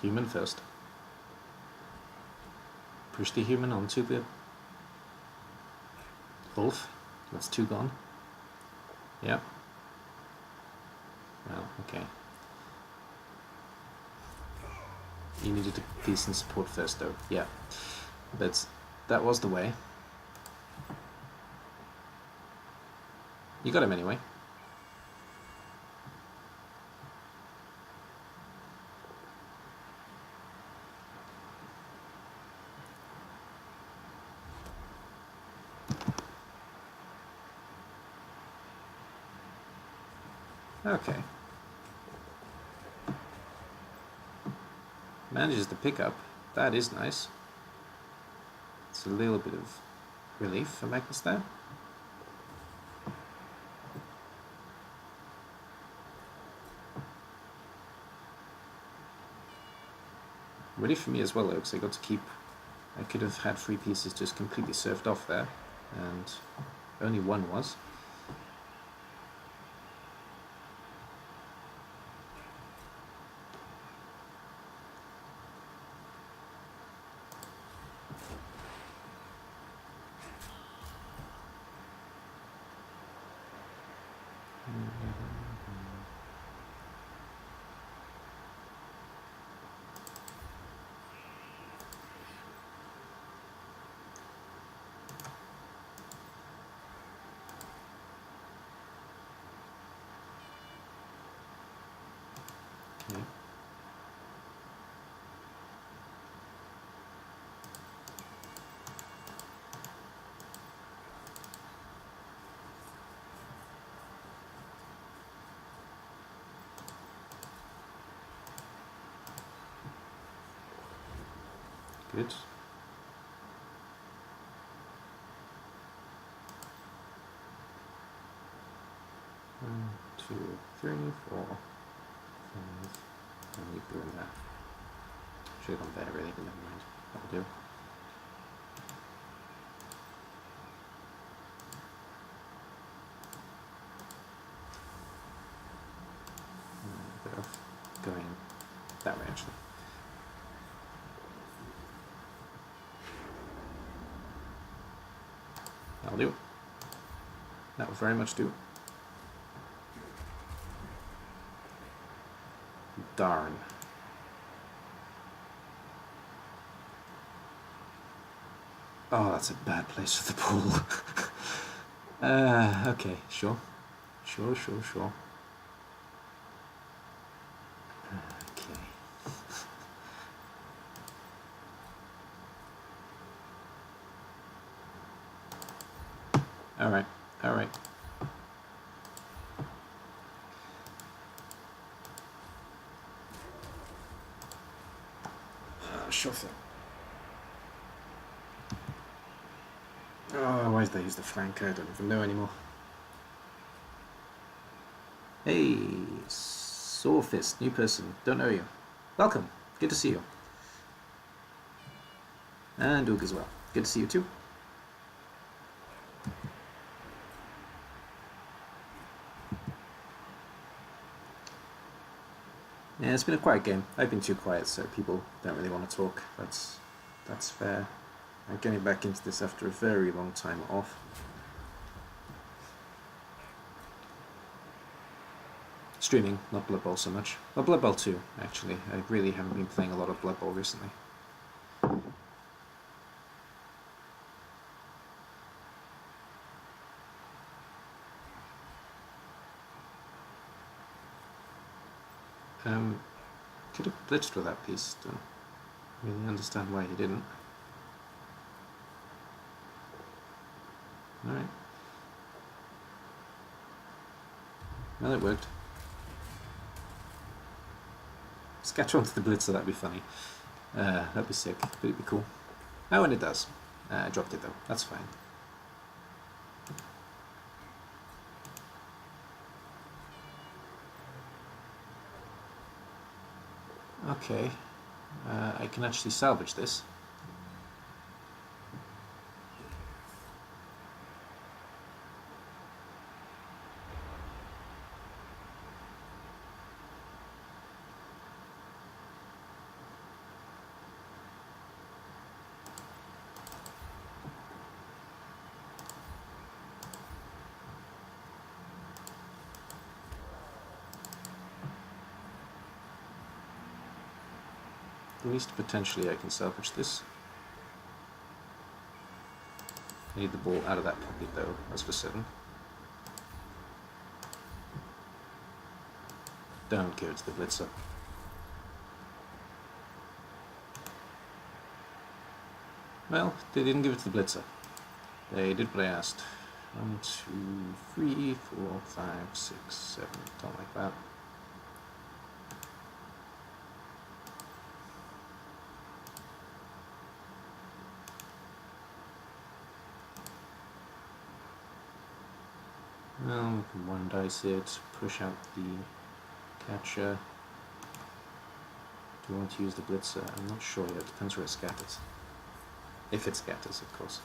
Human first. Push the human onto the wolf. That's 2 gone. Yep. Well, okay. You needed a piece in support first, though. Yeah. But that was the way. You got him anyway. Okay. Manages to pick up. That is nice. It's a little bit of relief for Magnus there. Relief for me as well though, because I got to keep... I could have had 3 pieces just completely surfed off there, and only 1 was. Okay. Good. One, 2, 3, 4, 5. And you go in there. Should have gone there really, but never mind. That'll do. Better off going that way actually. That'll do. That will very much do. Darn. Oh, that's a bad place for the pool. Okay, sure. Sure. Okay. Alright. Sure thing. Oh, why did they use the flank? I don't even know anymore. Hey, Sawfist, new person. Don't know you. Welcome. Good to see you. And Urg as well. Good to see you too. Yeah, it's been a quiet game. I've been too quiet, so people don't really want to talk. That's fair. I'm getting back into this after a very long time off. Streaming, not Blood Bowl so much. Well, Blood Bowl 2, actually. I really haven't been playing a lot of Blood Bowl recently. Could have blitzed with that piece. Don't really understand why he didn't. Alright. Well, it worked. Sketch onto the blitzer, that'd be funny. That'd be sick, but it'd be cool. Oh, and it does. I dropped it though, that's fine. Okay, I can actually salvage this. At least potentially I can salvage this. I need the ball out of that pocket though, that's for certain. Don't give it to the blitzer. Well, they didn't give it to the blitzer. They did what I asked. 1, 2, 3, 4, 5, 6, 7. Don't like that. Well, we can one dice it, push out the catcher. Do we want to use the blitzer? I'm not sure yet. Depends where it scatters. If it scatters, of course.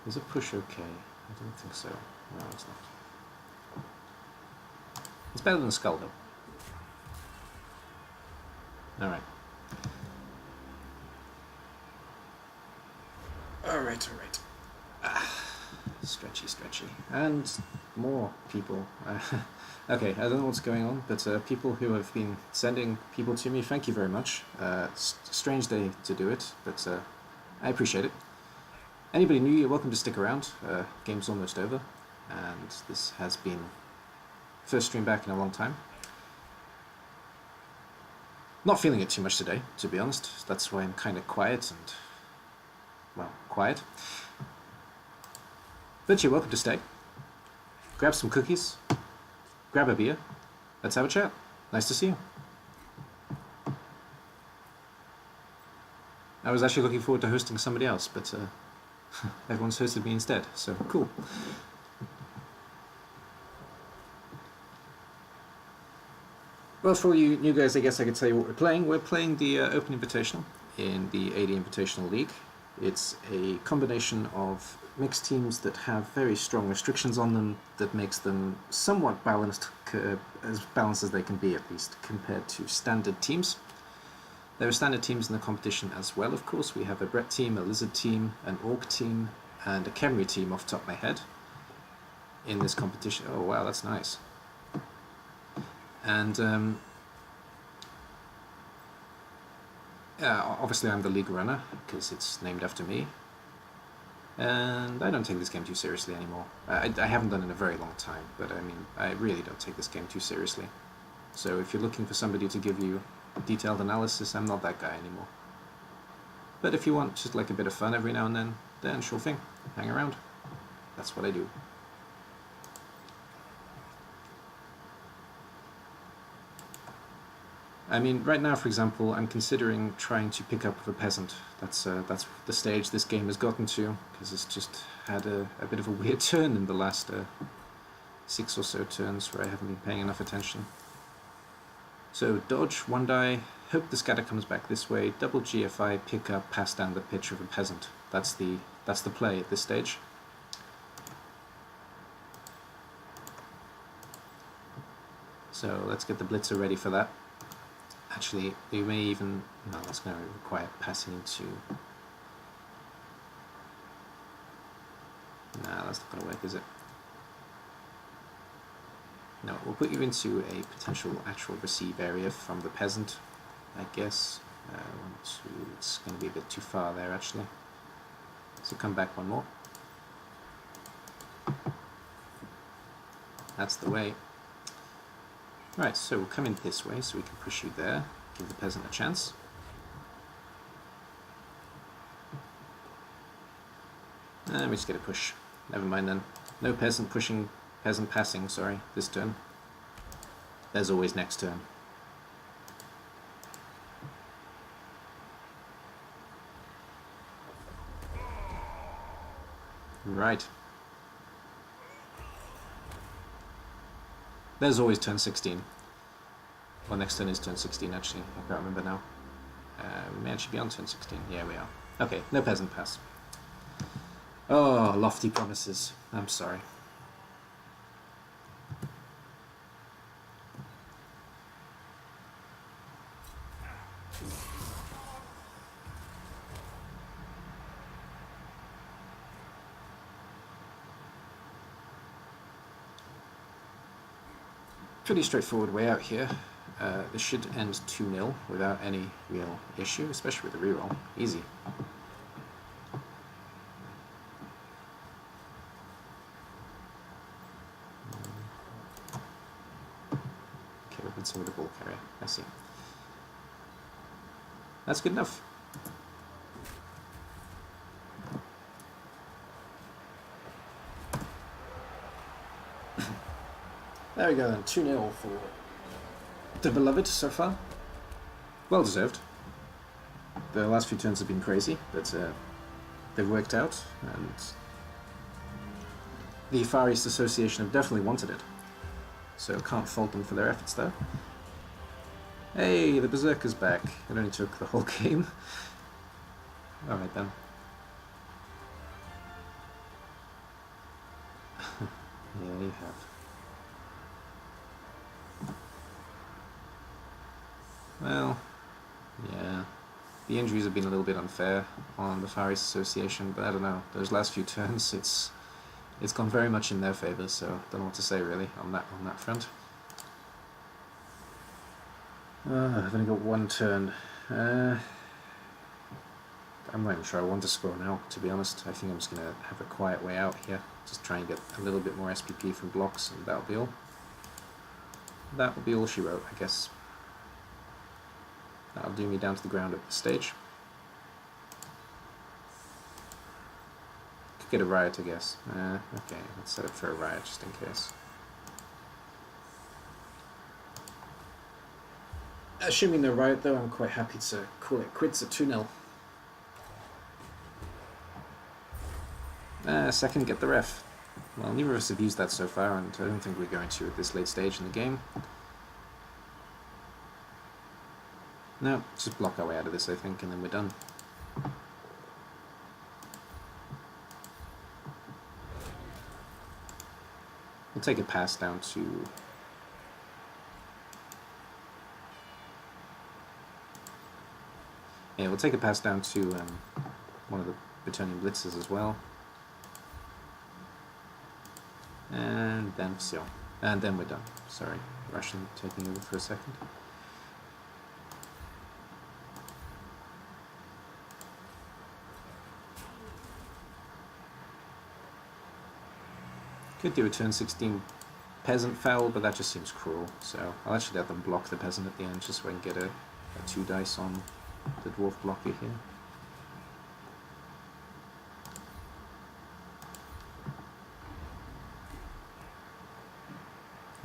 Is a push okay? I don't think so. No, it's not. It's better than a skull, though. Alright. Alright. Stretchy. And more people. Okay, I don't know what's going on, but people who have been sending people to me, thank you very much. Strange day to do it, but I appreciate it. Anybody new, you're welcome to stick around. Game's almost over, and this has been first stream back in a long time. Not feeling it too much today, to be honest. That's why I'm kind of quiet and, well, quiet. But you're welcome to stay. Grab some cookies. Grab a beer. Let's have a chat. Nice to see you. I was actually looking forward to hosting somebody else, but everyone's hosted me instead, so cool. Well, for you new guys, I guess I could tell you what we're playing. We're playing the Open Invitational in the AD Invitational League. It's a combination of mixed teams that have very strong restrictions on them that makes them somewhat balanced, as balanced as they can be, at least, compared to standard teams. There are standard teams in the competition as well, of course. We have a Brett team, a Lizard team, an Orc team, and a Khemri team off the top of my head in this competition. Oh wow, that's nice. And yeah, obviously I'm the league runner, because it's named after me. And I don't take this game too seriously anymore. I haven't done it in a very long time, but I mean, I really don't take this game too seriously. So if you're looking for somebody to give you detailed analysis, I'm not that guy anymore. But if you want just like a bit of fun every now and then sure thing, hang around. That's what I do. I mean, right now, for example, I'm considering trying to pick up with a peasant. That's the stage this game has gotten to, because it's just had a bit of a weird turn in the last 6 or so turns where I haven't been paying enough attention. So dodge, one die, hope the scatter comes back this way, double GFI, pick up, pass down the pitch of a peasant. That's the play at this stage. So let's get the blitzer ready for that. Actually, we may even... no, that's going to require passing into... nah, that's not going to work, is it? No, we'll put you into a potential actual receive area from the peasant, I guess. It's going to be a bit too far there, actually. So come back one more. That's the way. Right, so we'll come in this way so we can push you there, give the peasant a chance. And we just get a push. Never mind then. No peasant pushing, peasant passing, sorry, this turn. There's always next turn. Right. There's always turn 16. Well, next turn is turn 16, actually. I can't remember now. We may actually be on turn 16. Yeah, we are. Okay, no peasant pass. Oh, lofty promises. I'm sorry. pretty straightforward way out here. This should end 2-0 without any real issue, especially with the reroll. Easy. Okay, we've been some with the ball carrier. I see. That's good enough. There we go then, 2-0 for the beloved so far. Well deserved. The last few turns have been crazy, but they've worked out, and the Far East Association have definitely wanted it. So can't fault them for their efforts there. Hey, the Berserker's back. It only took the whole game. Alright then. Yeah, you have. Well, yeah. The injuries have been a little bit unfair on the Far East Association, but I don't know. Those last few turns, it's gone very much in their favour, so I don't know what to say really on that front. I've only got one turn. I'm not even sure I want to score now, to be honest. I think I'm just going to have a quiet way out here. Just try and get a little bit more SPP from blocks, and that'll be all. That will be all she wrote, I guess. That'll do me down to the ground at this stage. Could get a riot, I guess. Okay, let's set up for a riot just in case. Assuming no riot though, I'm quite happy to call it quits at 2-0. Second, get the ref. Well, neither of us have used that so far, and I don't think we're going to at this late stage in the game. No, just block our way out of this, I think, and then we're done. We'll take a pass down to... Yeah, we'll take a pass down to one of the Bretonian blitzers as well. And then so. And then we're done. Sorry, Russian taking over for a second. Could do a turn 16 peasant foul, but that just seems cruel, so I'll actually let them block the peasant at the end just so I can get a 2 dice on the dwarf blocker here.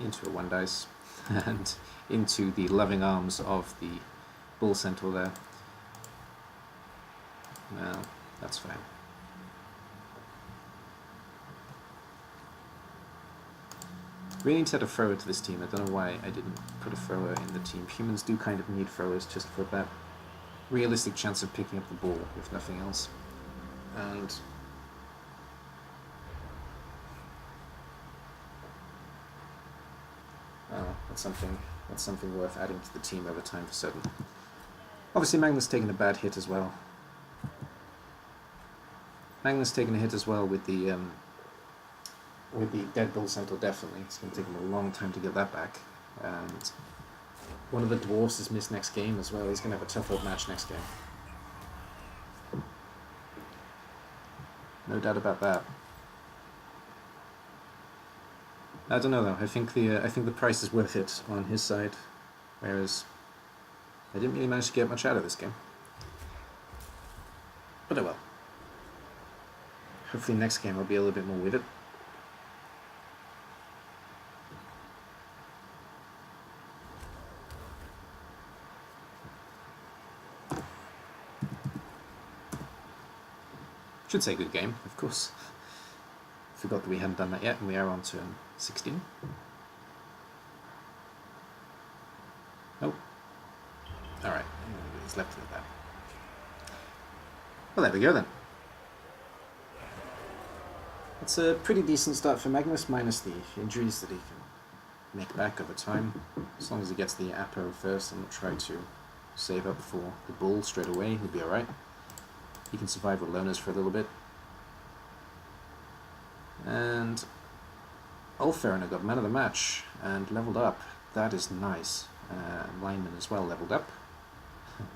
Into a 1 dice, and into the loving arms of the bull centaur there. Well, that's fine. Really need to add a thrower to this team. I don't know why I didn't put a thrower in the team. Humans do kind of need throwers just for that realistic chance of picking up the ball, if nothing else. And that's something worth adding to the team over time for certain. Obviously, Magnus taking a bad hit as well. Magnus taking a hit as well with the dead bull centaur, definitely. It's going to take him a long time to get that back. And one of the dwarfs is missed next game as well. He's going to have a tough old match next game. No doubt about that. I don't know though. I think the price is worth it on his side, whereas I didn't really manage to get much out of this game. But oh well. Hopefully next game I'll be a little bit more with it. Should say good game, of course. Forgot that we hadn't done that yet, and we are on turn 16. Oh. Alright, he's left it at that. Well, there we go then. It's a pretty decent start for Magnus, minus the injuries that he can make back over time. As long as he gets the Apo first and not try to save up for the bull straight away, he'll be alright. He can survive with loners for a little bit. And Ulfarin got man of the match and leveled up That is nice. Lineman as well leveled up.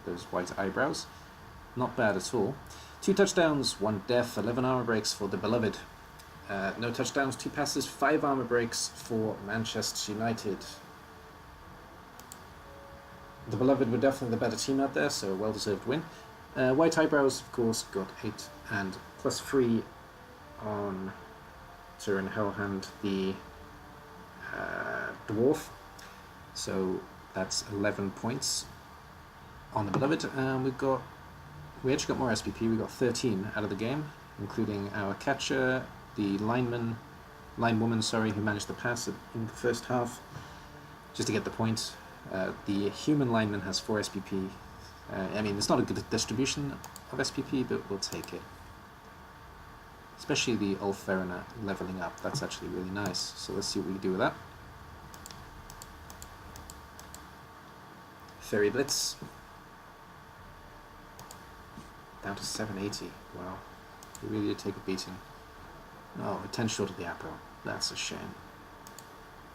Those white eyebrows. Not bad at all. 2 touchdowns, 1 death, 11 armor breaks for the Beloved. No touchdowns, 2 passes, 5 armor breaks for Manchester United. The Beloved were definitely the better team out there, so a well-deserved win. White Eyebrows, of course, got 8 and +3 on Turin Hellhand, the Dwarf. So that's 11 points on the Beloved. We actually got more SPP. We got 13 out of the game, including our catcher, the linewoman, who managed the pass in the first half, just to get the point. The human lineman has 4 SPP. I mean, it's not a good distribution of SPP, but we'll take it. Especially the Ulferina leveling up. That's actually really nice. So let's see what we can do with that. Fairy Blitz. Down to 780. Wow. We really did take a beating. Oh, 10 short of the Apo. That's a shame.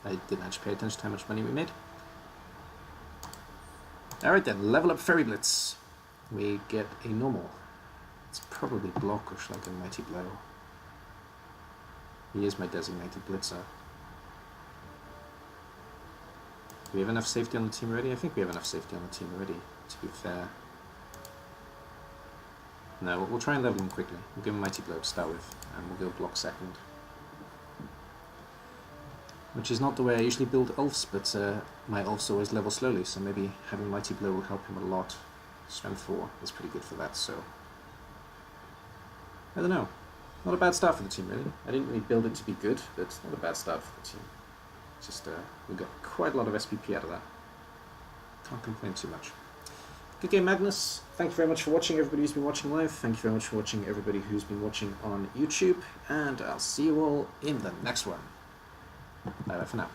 I didn't actually pay attention to how much money we made. Alright then, level up Fairy Blitz. We get a normal. It's probably block, or should I go Mighty Blow? He is my designated blitzer. Do we have enough safety on the team already? I think we have enough safety on the team already, to be fair. No, we'll try and level him quickly. We'll give him Mighty Blow to start with, and we'll go block second. Which is not the way I usually build elves, but my elves always level slowly, so maybe having Mighty Blow will help him a lot. Strength 4 is pretty good for that, so... I don't know. Not a bad start for the team, really. I didn't really build it to be good, but it's not a bad start for the team. Just, we got quite a lot of SPP out of that. Can't complain too much. Good game, Magnus. Thank you very much for watching, everybody who's been watching live. Thank you very much for watching, everybody who's been watching on YouTube. And I'll see you all in the next one. Bye bye for now.